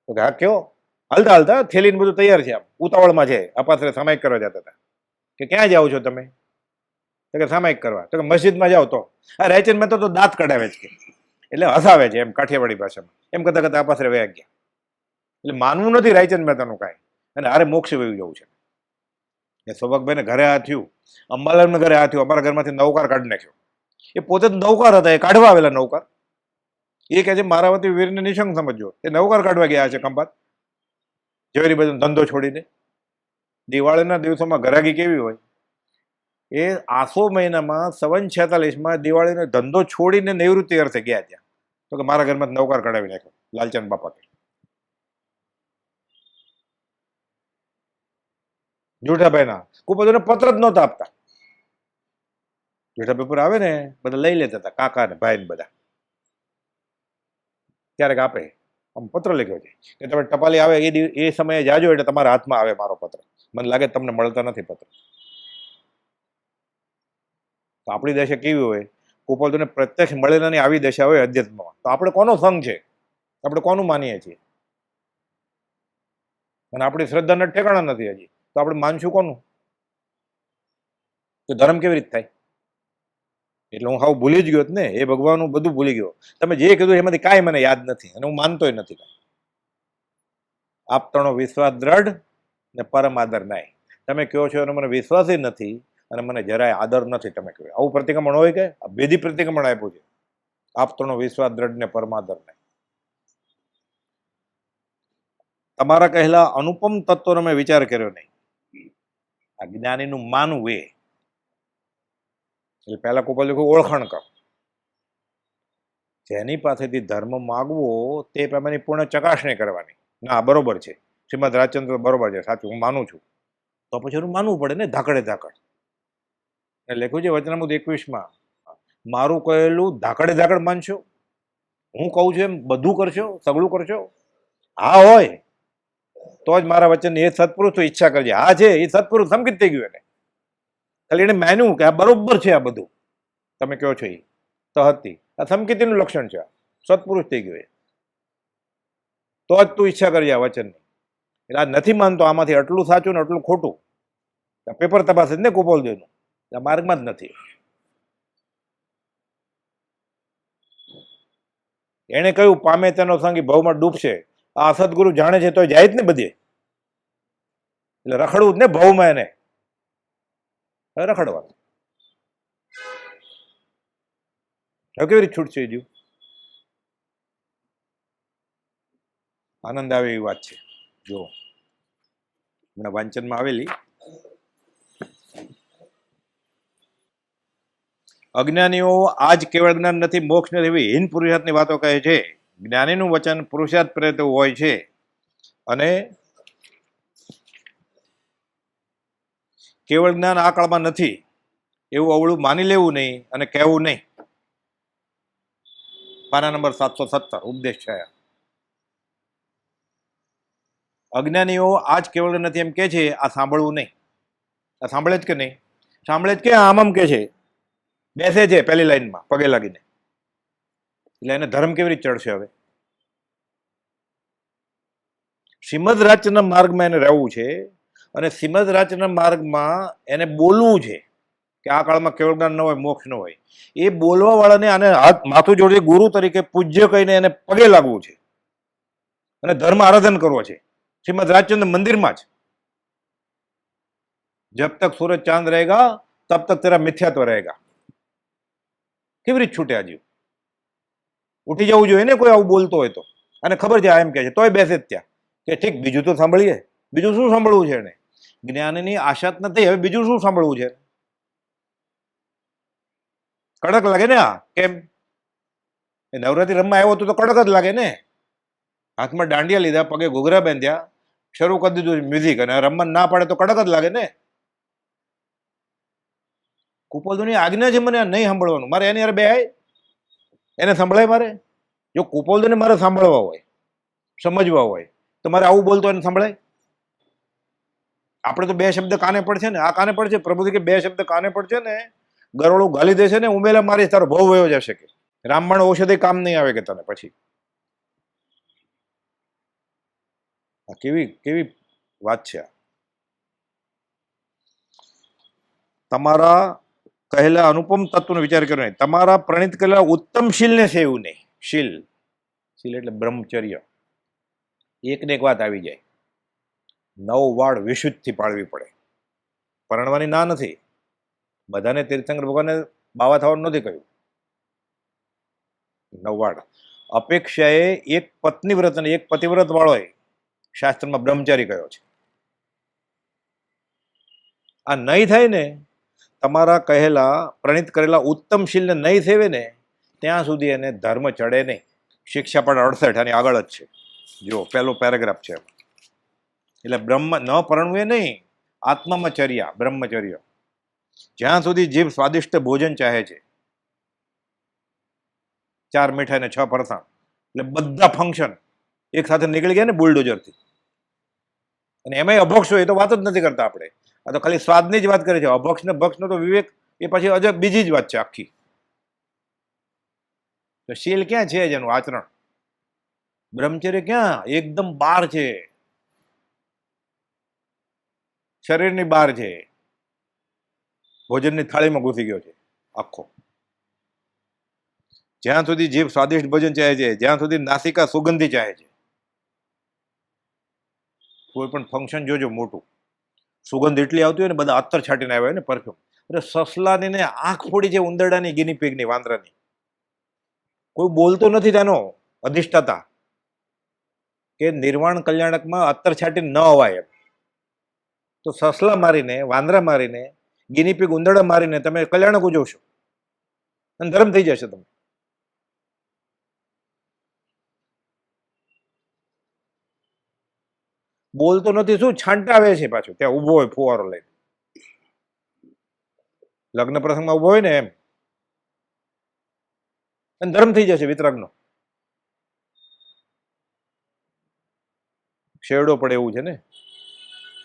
તો કે હા કયો? હાલતા હાલતા થેલીને બધું તૈયાર છે, આમ ઉતાવળમાં છે, અપાસરે સામાયિક કરવા જતા હતા. કે ક્યાં જાઓ છો તમે? તો કે સામાયિક કરવા. તો કે મસ્જિદમાં જાઓ. તો આ રાયચંદમાં તો દાંત કઢાવે છે, એટલે હસાવે છે એમ કાઠિયાવાડી ભાષામાં. એમ કરતા કરતા અપાસરે વયા ગયા. એટલે માનવું નથી રાયચંદ મહેતાનું કાંઈ, અને હારે મોક્ષે વયું જવું છે. એ સૌભાગભાઈને ઘરે આ થયું, અંબાલાલને ઘરે આ થયું, અમારા ઘરમાંથી નૌકાર કાઢી નાખ્યો. એ પોતે જ નૌકાર હતા, એ કાઢવા આવેલા નૌકાર. એ કહે છે મારા વતી વીરને નિશંક સમજજો. એ નૌકાર કાઢવા ગયા છે ખંભાત, ઝવેરી બાજુ ધંધો છોડીને. દિવાળીના દિવસોમાં ઘરાગી કેવી હોય, એ આસો મહિનામાં 47 દિવાળીનો ધંધો છોડીને નિવૃત્તિ અર્થે ગયા ત્યાં. તો કે મારા ઘરમાં નૌકાર કઢાવી નાખ્યો લાલચંદ બાપા. જૂઠાભાઈના કુપોદને પત્ર જ નહોતા આપતા. જેઠા પેપર આવે ને બધા લઈ લેતા હતા, કાકા ને ભાઈ ને બધા. ક્યારેક આપે, આમ પત્ર લખ્યો છે કે તમે ટપાલી આવે એ સમયે જાજો એટલે તમારા હાથમાં આવે મારો પત્ર. મને લાગે તમને મળતા નથી પત્ર. તો આપણી દશા કેવી હોય? કુપોલને પ્રત્યક્ષ મળેલા ની આવી દશા હોય અધ્યાત્મમાં. તો આપણે કોનો સંગ છે? આપણે કોનું માનીએ છીએ? અને આપણી શ્રદ્ધાના ઠેકાણા નથી હજી, તો આપણે માનશું કોનું? તો ધર્મ કેવી રીતે થાય? એટલે હું હાવ ભૂલી જ ગયો ને, એ ભગવાન હું બધું ભૂલી ગયો. તમે જે કીધું એમાંથી કાંઈ મને યાદ નથી, અને હું માનતોય નથી. આપતણો વિશ્વાસ દ્રઢ ને પરમ આદર નાય. તમે કહો છો એનો મને વિશ્વાસ નથી, અને મને જરાય આદર નથી. તમે કહો આવું પ્રતિક્રમણ હોય કે? ભેદી પ્રતિક્રમણ આપ્યું છે. આપતણો વિશ્વાસ દ્રઢ ને પરમાદર નાય. તમારા કહેલા અનુપમ તત્વનો મેં વિચાર કર્યો નહીં. આ જ્ઞાનીનું માનવું એ એટલે પહેલા કોઈ બોલે ઓળખાણ કરો. જેની પાસેથી ધર્મ માગવો તે પ્રમાણે પૂર્ણ ચકાસણી કરવાની. ના બરોબર છે, શ્રીમદ રાજચંદ્ર બરોબર છે, સાચું હું માનું છું. તો પછી એનું માનવું પડે ને, ધાકડે ધાકડ. લખ્યું છે વચનામૃત 21માં, મારું કહેલું ધાકડે ધાકડ માનશો? હું કહું છું એમ બધું કરશો, સગળું કરશો? હા હોય તો જ મારા વચન. એ સત્પુરુષ તો ઈચ્છા કરજે. હા છે એ સત્પુરુષ સંકિત થઈ ગયું એને. ખાલી એને માન્યું કે આ બરોબર છે, આ બધું તમે કહો છો એ તો હતી. આ સંકિતનું લક્ષણ છે, સત્પુરુષ થઈ ગયું. તો જ તું ઈચ્છા કરજે આ વચનની. એટલે આ નથી માનતો આમાંથી આટલું સાચું ને આટલું ખોટું. પેપર તપાસ જ ને કુપોલદેવનું, માર્ગમાં જ નથી. એને કહ્યું પામે તેનો સંગી ભવમાં ડૂબશે. આ સદગુરુ જાણે છે તો જાય જ ને બધે. એટલે રખડવું જ ને ભવમાં, એને રખડવા. હવે કેવી રીતે છૂટશે? જો આનંદ આવે એવી વાત છે. જો હમણાં વાંચનમાં આવેલી, અજ્ઞાનીઓ આજ કેવળ જ્ઞાન નથી, મોક્ષ નથી એવી હીન પુરુષાર્થની વાતો કહે છે. જ્ઞાનીનું વચન પુરુષાર્થ પ્રેરિત હોય છે અને કેવળ જ્ઞાન આ કાળમાં નથી એવું અવળું માની લેવું નહીં અને કહેવું નહીં. પાના નંબર 717 ઉપદેશ છે. અજ્ઞાનીઓ આજ કેવળ નથી એમ કે છે, આ સાંભળવું નહીં. આ સાંભળે જ કે નહીં? સાંભળે જ કે આમ કે છે, બેસે છે પહેલી લાઈનમાં પગે લાગીને. એટલે એને ધર્મ કેવી રીતે ચડશે? હવે શ્રીમદ રાજના માર્ગમાં એને રહેવું છે અને શ્રીમદ રાજના માર્ગમાં એને બોલવું છે કે આ કાળમાં કેવળ જ્ઞાન ન હોય, મોક્ષ ન હોય. એ બોલવા વાળાને આને હાથ માથું જોડી ગુરુ તરીકે પૂજ્ય કહીને એને પગે લાગવું છે અને ધર્મ આરાધન કરવો છે શ્રીમદ રાજચંદ્ર મંદિરમાં જ. જબ તક સૂરજ ચાંદ રહેગા તબ તક તેરા મિથ્યાત્વ રહેગા. કેવી રીતે છૂટે? આજે ઉઠી જવું જોઈએ ને કોઈ આવું બોલતો હોય તો. અને ખબર છે આ એમ કે છે તોય બેસે જ ત્યાં કે ઠીક, બીજું તો સાંભળીએ. બીજું શું સાંભળવું છે એને? જ્ઞાનની આશા જ નથી, હવે બીજું શું સાંભળવું છે? કડક લાગે ને આ. કેમ? નવરાત્રી રમવા આવ્યો તો કડક જ લાગે ને. હાથમાં દાંડિયા લીધા, પગે ઘૂઘરા બાંધ્યા, શરૂ કરી દીધું મ્યુઝિક, અને રમવા ના પાડે તો કડક જ લાગે ને. કુપોલદોની આજ્ઞા છે મને નહીં સાંભળવાનું. મારે એની યાર બે એને સંભળાય મારે? જો કુપોલદોને મારે સાંભળવા હોય, સમજવા હોય, તો મારે આવું બોલતો એને સંભળાય? આપણે તો બે શબ્દ કાને પડશે ને, આ કાને પડશે. પ્રભુજી કે બે શબ્દ કાને પડશે ને, ગરોળું ગાલી દેશે ને, ઉમેલા મારી તારો ભવ વયો જશે કે રામબાણ ઔષધિ કામ નહીં આવે કે તને પછી. આ કેવી કેવી વાત છે આ! તમારા કહેલા અનુપમ તત્વનો વિચાર કર્યો નહીં, તમારા પ્રણિત કરેલા ઉત્તમ શીલને સેવું નહીં. શીલ, શીલ એટલે બ્રહ્મચર્ય. એકને એક વાત આવી જાય, 9 વાળ વિશુદ્ધથી પાળવી પડે. પરણવાની ના નથી, બધાને તીર્થંકર ભગવાને બાવા થવાનું નથી કહ્યું. 9 વાળ અપેક્ષાએ એક પત્નીવ્રત અને એક પતિવ્રત વાળો શાસ્ત્રમાં બ્રહ્મચારી કયો છે. આ નહીં થાય ને, તમારા કહેલા પ્રણિત કરેલા ઉત્તમ શીલને નહીં સેવે ને, ત્યાં સુધી એને ધર્મ ચડે નહીં. શિક્ષાપદ 68 આની આગળ જ છે. જો પહેલો પેરેગ્રાફ છે. એટલે બ્રહ્મ ન પરણવું નહીં, આત્મામાં ચર્યા, બ્રહ્મચર્ય. જ્યાં સુધી જીભ સ્વાદિષ્ટ ભોજન ચાહે છે, 4 મીઠાઈ ને 6 ફરસાણ, એટલે બધા ફંક્શન એક સાથે નીકળી ગયા ને બુલડોઝરથી. અને એમાંય અભક્ષ હોય તો વાત જ નથી કરતા આપણે. આ તો ખાલી સ્વાદની જ વાત કરે છે. અભક્ષ ને ભક્ષનો તો વિવેક એ પછી અજબ બીજી જ વાત છે આખી. તો શીલ ક્યાં છે જેનું આચરણ? બ્રહ્મચર્ય ક્યાં? એકદમ બહાર છે, શરીરની બહાર છે, ભોજનની થાળીમાં ઘૂસી ગયો છે આખો. જ્યાં સુધી જીભ સ્વાદિષ્ટ ભોજન ચાહે છે, જ્યાં સુધી નાસિકા સુગંધી ચાહે છે. કોઈ પણ ફંક્શન જોજો મોટું, સુગંધ એટલી આવતી હોય ને, બધા અત્તર છાંટીને આવ્યા હોય ને, પરફ્યુમ. અરે સસલાની ને આંખ ફોડી છે, ઉંદરડાની, ગિની પિગની, વાંદરાની. કોઈ બોલતો નથી તેનો અધિષ્ઠાતા કે નિર્વાણ કલ્યાણકમાં અત્તર છાંટીને ન અવાય એમ. તો સસલા મારીને, વાંદરા મારીને, ગિની પિગ, ઉંદરડા મારીને તમે કલ્યાણક ઉજવશો અને ધર્મ થઈ જશે. તમે બોલતો નથી, શું છાંટા આવે છે પાછું, ત્યાં ઉભો હોય ફુવારો લઈને, લગ્ન પ્રસંગમાં ઉભો હોય ને એમ, અને ધર્મ થઈ જશે વિતરાગનો. શેરડો પડે એવું છે ને.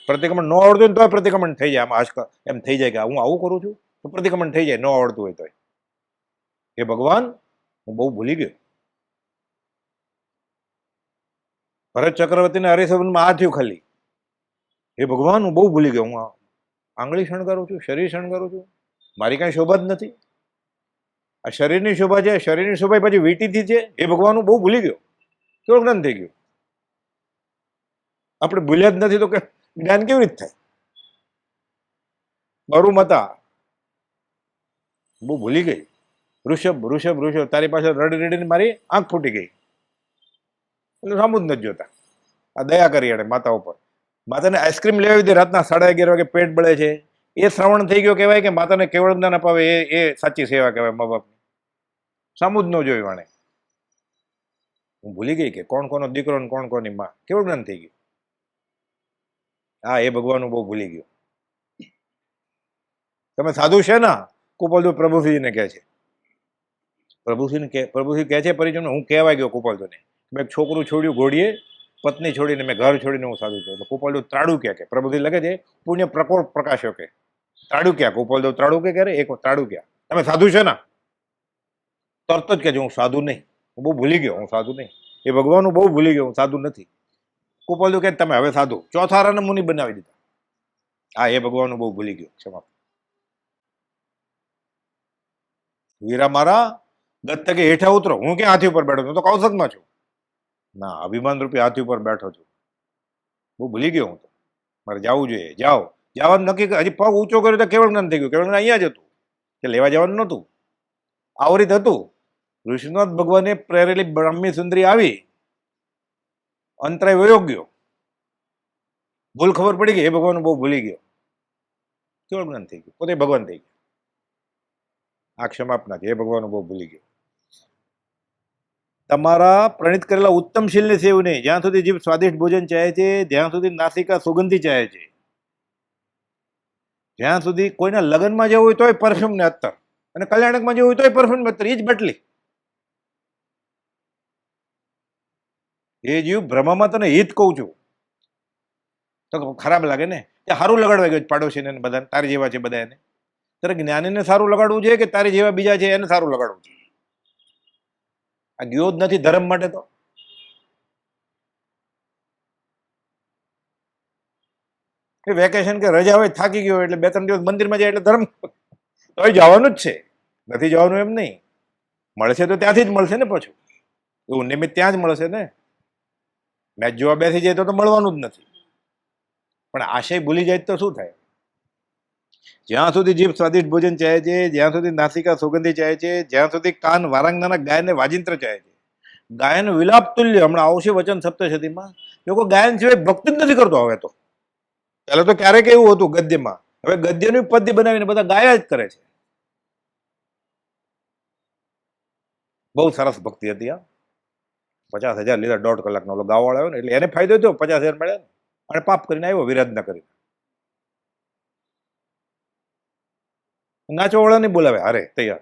પ્રતિક્રમણ ન આવડતું હોય ને તો પ્રતિક્રમણ થઈ જાય. આમ આજકાલ એમ થઈ જાય કે હું આવું કરું છું તો પ્રતિક્રમણ થઈ જાય, ન આવડતું હોય તો. હે ભગવાન, હું બહુ ભૂલી ગયો. ભરત ચક્રવર્તીને હરિસભનમાં આ થયું ખાલી, હે ભગવાન હું બહુ ભૂલી ગયો. હું આંગળી શણગારું છું, શરીર શણગારું છું, મારી કાંઈ શોભા જ નથી. આ શરીરની શોભા છે, શરીરની શોભા પછી વીટીથી છે. એ ભગવાન હું બહુ ભૂલી ગયો. કેવું જ્ઞાન થઈ ગયું? આપણે ભૂલ્યા જ નથી તો કે જ્ઞાન કેવી રીતે થાય? મારું મતા બહુ ભૂલી ગઈ. ઋષભ ઋષભ ઋષભ, તારી પાસે રડી રડીને મારી આંખ ફૂટી ગઈ. એટલે સામું જ નથી જોતા. આ દયા કરી એને માતા ઉપર. માતાને આઈસ્ક્રીમ લેવી હતી રાતના 11:30 વાગે, પેટ બળે છે, એ શ્રવણ થઈ ગયો કહેવાય કે માતાને કેવળ જ્ઞાન અપાવે એ સાચી સેવા કહેવાય મા બાપની. સામું જ ન જોયું આણે. હું ભૂલી ગઈ કે કોણ કોનો દીકરો ને કોણ કોની માં. કેવળ જ્ઞાન થઈ ગયું. હા, એ ભગવાન બહુ ભૂલી ગયો. તમે સાધુ છે ને કુપલદેવ પ્રભુસિંહને કહે છે. પ્રભુસિંહ કહે છે પરિજનો, હું કહેવાય ગયો કુપલદેવને, મેં એક છોકરું છોડ્યું ઘોડીએ, પત્ની છોડીને, મેં ઘર છોડીને હું સાધુ છું. એટલે કુપલદેવ ત્રાડું ક્યાં કે પ્રભુસિંહ લખે છે પુણ્ય પ્રકોપ પ્રકાશો કે ત્રાડું ક્યાં, કુપલદેવ ત્રાડું કે ક્યારે એક ત્રાડું ક્યાં. તમે સાધુ છે ને તરત જ કહેજો હું સાધુ નહીં, હું બહુ ભૂલી ગયો, હું સાધુ નહીં. એ ભગવાન હું બહુ ભૂલી ગયો, હું સાધુ નથી. કુપલદેવ કહે તમે હવે સાધુ, ચોથા રાને મુનિ બનાવી દીધા. હા, એ ભગવાન બહુ ભૂલી ગયો. ક્ષમા. વીરા મારા દત્ત કે હેઠા ઉતરો. હું ક્યાં હાથી ઉપર બેઠો છું, તો કૌશકમાં છું. ના, અભિમાન રૂપી હાથી ઉપર બેઠો છું. બહુ ભૂલી ગયો હું તો. મારે જવું જોઈએ. જાઓ, જવાનું નક્કી. હજી પગ ઊંચો કર્યો તો કેવળ જ્ઞાન થઈ ગયું. કેવળ જ્ઞાન અહીંયા જ હતું કે લેવા જવાનું નહોતું, આવરિત હતું. ઋષિનાથ ભગવાને પ્રેરેલી બ્રાહ્મી સુંદરી આવી, અંતરાય વયો ગયો, ભૂલ ખબર પડી ગઈ. એ ભગવાન બહુ ભૂલી ગયો. કેવળ જ્ઞાન થઈ ગયું, પોતે ભગવાન થઈ ગયો. આ ક્ષમાપના છે. એ ભગવાન બહુ ભૂલી ગયો. તમારા પ્રણિત કરેલા ઉત્તમ શીલને સેવ નહીં. જ્યાં સુધી જીભ સ્વાદિષ્ટ ભોજન ચાહે છે, જ્યાં સુધી નાસિકા સુગંધી ચાહે છે, જ્યાં સુધી કોઈના લગ્નમાં જવું હોય તોય પરફ્યુમ ને અત્તર, અને કલ્યાણકમાં જવું હોય તોય પરફ્યુમ ને અત્તર, એ જ બટલી. એ જીવ બ્રહ્મામાં તને હિત કહું છું. તો ખરાબ લાગે ને કે સારું લગાડવા ગયો પાડોશીને બધા, તારી જેવા છે બધા. એને તારે જ્ઞાનીને સારું લગાડવું છે કે તારી જેવા બીજા છે એને સારું લગાડવું છે? આ ગયો જ નથી ધર્મ માટે. તો વેકેશન કે રજા હોય, થાકી ગયો એટલે 2-3 દિવસ મંદિરમાં જાય એટલે ધર્મ. તો જવાનું જ છે, નથી જવાનું એમ નહીં. મળશે તો ત્યાંથી જ મળશે ને પાછું. એવું નિમિત્ત ત્યાં જ મળશે ને. મેચ જોવા બેસી જાય તો મળવાનું જ નથી. પણ આશય ભૂલી જાય તો શું થાય? જ્યાં સુધી જીભ સ્વાદિષ્ટ ભોજન ચાહે છે, જ્યાં સુધી નાસિકા સુગંધી ચાહે છે, જ્યાં સુધી કાન વારંગના ગાયને વાજિંત્ર ચાહે છે, ગાયન વિલાપ તુલ્ય. હમણાં આવશે વચન સપ્તશતીમાં. લોકો ગાયન સિવાય ભક્તિ જ નથી કરતો હવે તો. પહેલા તો ક્યારેક એવું હતું ગદ્યમાં, હવે ગદ્યનું પદ્ય બનાવીને બધા ગાયા જ કરે છે. બહુ સરસ ભક્તિ હતી. આ 50,000 લીધા 1.5 કલાકનો ઓલો ગાવાળો આવ્યો ને, એટલે એને ફાયદો થયો, 50,000 મળ્યા ને. અને પાપ કરીને આવ્યો વિરાધના કરીને. નાચવા વાળા નહીં બોલાવે, હારે તૈયાર.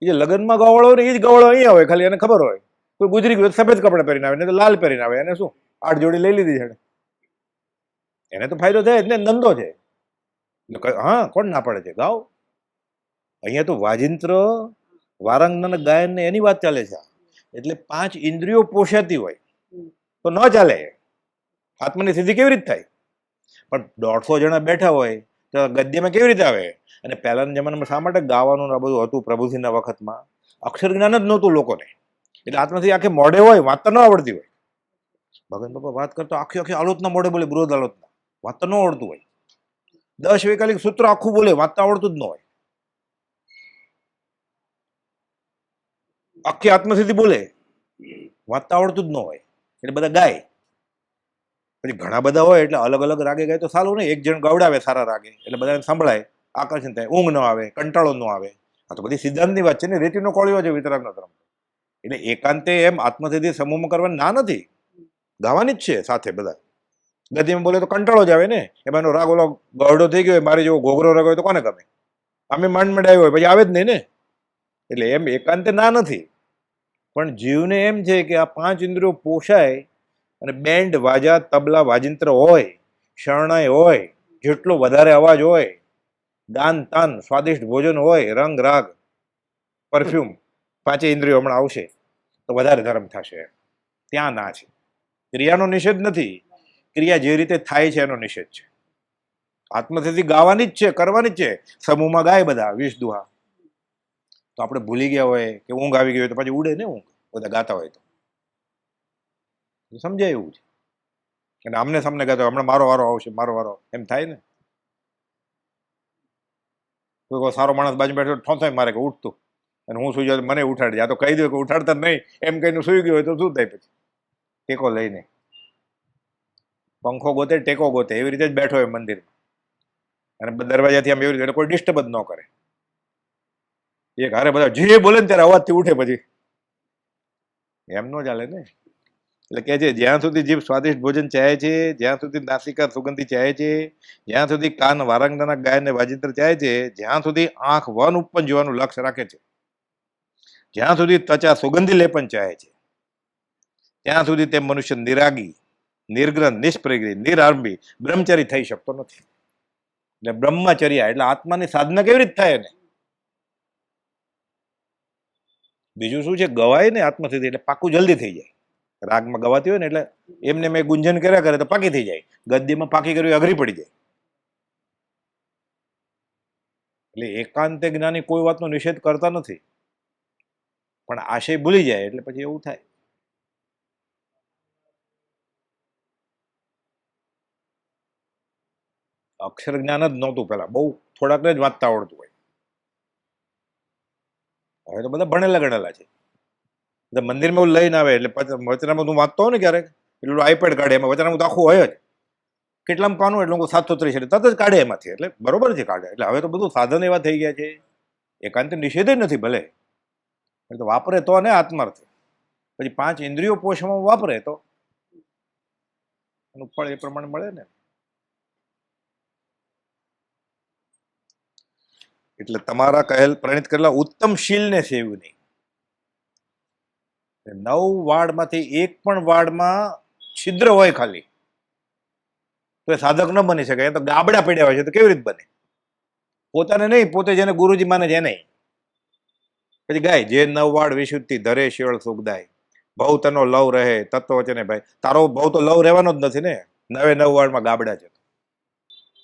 એ જે લગ્નમાં ગાવાળો ને એ જ ગાવાળો અહીંયા હોય, ખાલી એને ખબર હોય. કોઈ ગુજરી ગયું સફેદ કપડા પહેરીને આવે, ને તો લાલ પહેરીને આવે. એને શું 8 જોડી લઈ લીધી છે એને તો ફાયદો થાય જ ને, ધંધો છે. હા, કોણ ના પડે છે? ગાઓ. અહીંયા તો વાજિંત્ર વારંગના ગાયન ને એની વાત ચાલે છે. એટલે 5 ઇન્દ્રિયો પોષાતી હોય તો ન ચાલે. આત્માની સિદ્ધિ કેવી રીતે થાય? પણ 150 જણા બેઠા હોય તો ગદ્યમાં કેવી રીતે આવે? અને પહેલાના જમાનામાં શા માટે ગાવાનું આ બધું હતું? પ્રભુજીના વખતમાં અક્ષર જ્ઞાન જ નહોતું લોકોને. એટલે આત્માથી આખે મોઢે હોય, વાત તો ન આવડતી હોય. ભગવાન બાપા વાત કરતો આખી આલોચના મોઢે બોલે, બૃહદ આલોચના. વાત તો ન આવડતું હોય. 10 વૈકાલિક સૂત્ર આખું બોલે, વાત તો આવડતું જ ન હોય. આખી આત્મસિદ્ધિ બોલે, વાત તો આવડતું જ ન હોય. એટલે બધા ગાય. પછી ઘણા બધા હોય એટલે અલગ અલગ રાગે ગાય તો સારું નહીં. એક જણ ગવડાવે સારા રાગે એટલે બધાને સંભળાય, આકર્ષણ થાય, ઊંઘ ન આવે, કંટાળો ન આવે. આ તો બધી સિદ્ધાંતની વાત છે ને. રેતીનો કોળિયો છે વિતરાગનો ધર્મ. એટલે એકાંતે એમ આત્મસિદ્ધિ સમૂહમાં કરવાની ના નથી, ગાવાની જ છે સાથે બધા. ગદ્યમાં બોલે તો કંટાળો જ આવે ને. એમાં એનો રાગ ઓલો ગવડો થઈ ગયો હોય, મારે જેવો ઘોઘરો રાગ હોય તો કોને ગમે? અમે માંડ આવ્યો હોય પછી આવે જ નહીં ને. એટલે એમ એકાંતે ના નથી. પણ જીવને એમ છે કે આ 5 ઇન્દ્રિયો પોષાય અને બેન્ડ વાજા તબલા વાજિંત્ર હોય, શરણાઈ હોય, જેટલો વધારે અવાજ હોય, દાન તાન સ્વાદિષ્ટ ભોજન હોય, રંગ રાગ પરફ્યુમ, 5 ઇન્દ્રિયો હમણાં આવશે તો વધારે ધર્મ થશે. ત્યાં ના છે. ક્રિયાનો નિષેધ નથી, ક્રિયા જે રીતે થાય છે એનો નિષેધ છે. આત્મસિદ્ધિ ગાવાની જ છે, કરવાની જ છે. સમૂહમાં ગાય બધા 20 દુહા. તો આપણે ભૂલી ગયા હોય કે ઊંઘ આવી ગઈ હોય તો પછી ઉડે ને ઊંઘ, બધા ગાતા હોય તો સમજાય એવું છે. અને આમને સામને ગાતા હોય, હમણાં મારો વારો આવશે, મારો વારો, એમ થાય ને. કોઈ સારો માણસ બાજુ બેઠો ઠોંસાઈ મારે કે ઉઠતું, અને હું સુઈ જાઉં મને ઉઠાડી, આ તો કહી દઉં કે ઉઠાડતા નહીં એમ કહીને સુઈ ગયો હોય તો શું થાય પછી? ટેકો લઈને, પંખો ગોતે ટેકો ગોતે એવી રીતે જ બેઠો હોય મંદિરમાં, અને દરવાજાથી આમ એવી રીતે કોઈ ડિસ્ટર્બ જ ન કરે. એક હારે બધા જે બોલે ને ત્યારે અવાજથી ઉઠે, પછી એમ ન ચાલે ને. એટલે કે છે જ્યાં સુધી જીભ સ્વાદિષ્ટ ભોજન ચાહે છે, જ્યાં સુધી નાસિકા સુગંધી ચાહે છે, જ્યાં સુધી કાન વારંગના ગાયને વાજિંત્ર ચાહે છે, જ્યાં સુધી આંખ વન ઉપન જોવાનું લક્ષ્ય રાખે છે, જ્યાં સુધી ત્વચા સુગંધી લેપન ચાહે છે, ત્યાં સુધી તે મનુષ્ય નિરાગી, નિર્ગ્રંથ, નિષ્પ્રગી, નિરારંભી બ્રહ્મચારી થઈ શકતો નથી. એટલે બ્રહ્મચર્યા એટલે આત્માની સાધના કેવી રીતે થાય ને? બીજું શું છે, ગવાય ને આત્મસિદ્ધિ એટલે પાકું જલ્દી થઈ જાય. રાગમાં ગવાતી હોય ને એટલે એમને મેં ગુંજન કર્યા કરે તો પાકી થઈ જાય, ગદ્યમાં પાકી કરવી અઘરી પડી જાય. એટલે એકાંતે જ્ઞાની કોઈ વાતનો નિષેધ કરતા નથી, પણ આશય ભૂલી જાય એટલે પછી એવું થાય. અક્ષર જ્ઞાન જ નહોતું પેલા, બહુ થોડાકને જ વાંચતા આવડતું હોય. હવે તો બધા ભણેલા ગણેલા છે. મંદિરમાં એવું લઈને આવે એટલે વચનામાં હું વાંચતો હોય ને ક્યારેક, એટલું આઈપેડ કાઢે, એમાં વચનામાં તો આખું હોય જ, કેટલામાં પાનું એટલે 730 એટલે તરત જ કાઢે એમાંથી. એટલે બરોબર છે કાઢે. એટલે હવે તો બધું સાધન એવા થઈ ગયા છે, એકાંત નિષેધ નથી ભલે, તો વાપરે તો ને આત્માર્થ. પછી 5 ઇન્દ્રિયો પોષવામાં વાપરે તો એનું ફળ એ પ્રમાણે મળે ને. એટલે તમારા કહેલ પ્રણિત કરેલા ઉત્તમ શીલને સેવ્યું નહીં. 9 વાડમાંથી એક પણ વાડમાં છિદ્ર હોય ખાલી તો એ સાધક ન બની શકે. એ તો ગાબડા પડ્યા હોય છે તો કેવી રીતે બને? પોતાને નહીં, પોતે જેને ગુરુજી માને છે નહીં. પછી ગાય જે 9 વાડ વિશુદ્ધિ ધરે શિવળ સુખદાય, ભવ તનો લવ રહે તત્વ વચને ભાઈ. તારો ભવ તો લવ રહેવાનો જ નથી ને, 9 વાડમાં ગાબડા છે.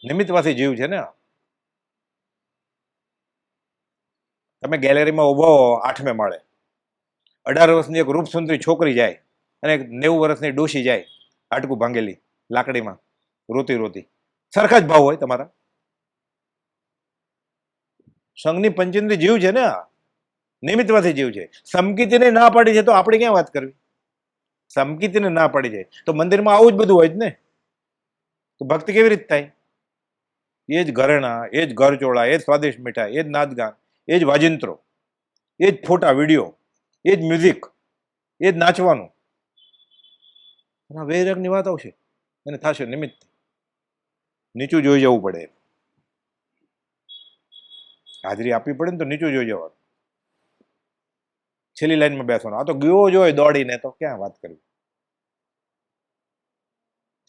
નિમિત્તવાસી જીવ છે ને. તમે ગેલેરીમાં ઉભો 8મે માળે, 18 વર્ષની એક રૂપસુંદરી છોકરી જાય અને 90 વર્ષની ડોશી જાય હાડકું ભાંગેલી લાકડીમાં રોતી રોતી, સરખા જ ભાવ હોય તમારા. સંઘની પંચેન્દ્રિય જીવ છે ને, નિમિત્તવાથી જીવ છે. સમકીતીને ના પાડી છે તો આપણે ક્યાં વાત કરવી? સમકીતીને ના પાડી છે તો મંદિરમાં આવું જ બધું હોય જ ને, તો ભક્તિ કેવી રીતે થાય? એ જ ઘરેણા, એ જ ઘરચોળા, એ જ સ્વાદિષ્ટ મીઠાઈ, એ જ નાચગાન, એ જ વાજિંત્રો, એ જ ફોટા વિડીયો, એ જ મ્યુઝિક, એ જ નાચવાનું. વૈરાગની વાત આવશે અને થશે નિમિત્ત. નીચું જોઈ જવું પડે, હાજરી આપવી પડે ને તો નીચું જોઈ જવાનું, છેલ્લી લાઈનમાં બેસવાનું. આ તો ગયો જોય દોડીને તો ક્યાં વાત કરવી?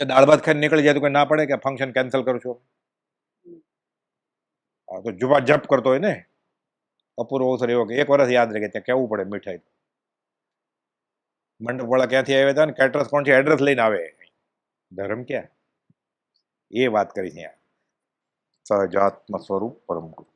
દાળ ભાત ખાઈને નીકળી જાય તો કોઈ ના પડે કે ફંક્શન કેન્સલ કરું છું? હા તો જુબા જપ કરતો હોય ને, અપૂર્વ અવસર એવો કે 1 વર્ષ યાદ રહે કે ત્યાં કેવું પડે મીઠાઈ. મંડપ વાળા ક્યાંથી આવ્યા હતા ને કેટરસ કોણ છે એડ્રેસ લઈને આવે. ધર્મ ક્યાં? એ વાત કરી છે સહજાત્મ સ્વરૂપ પરમ ગુરુ.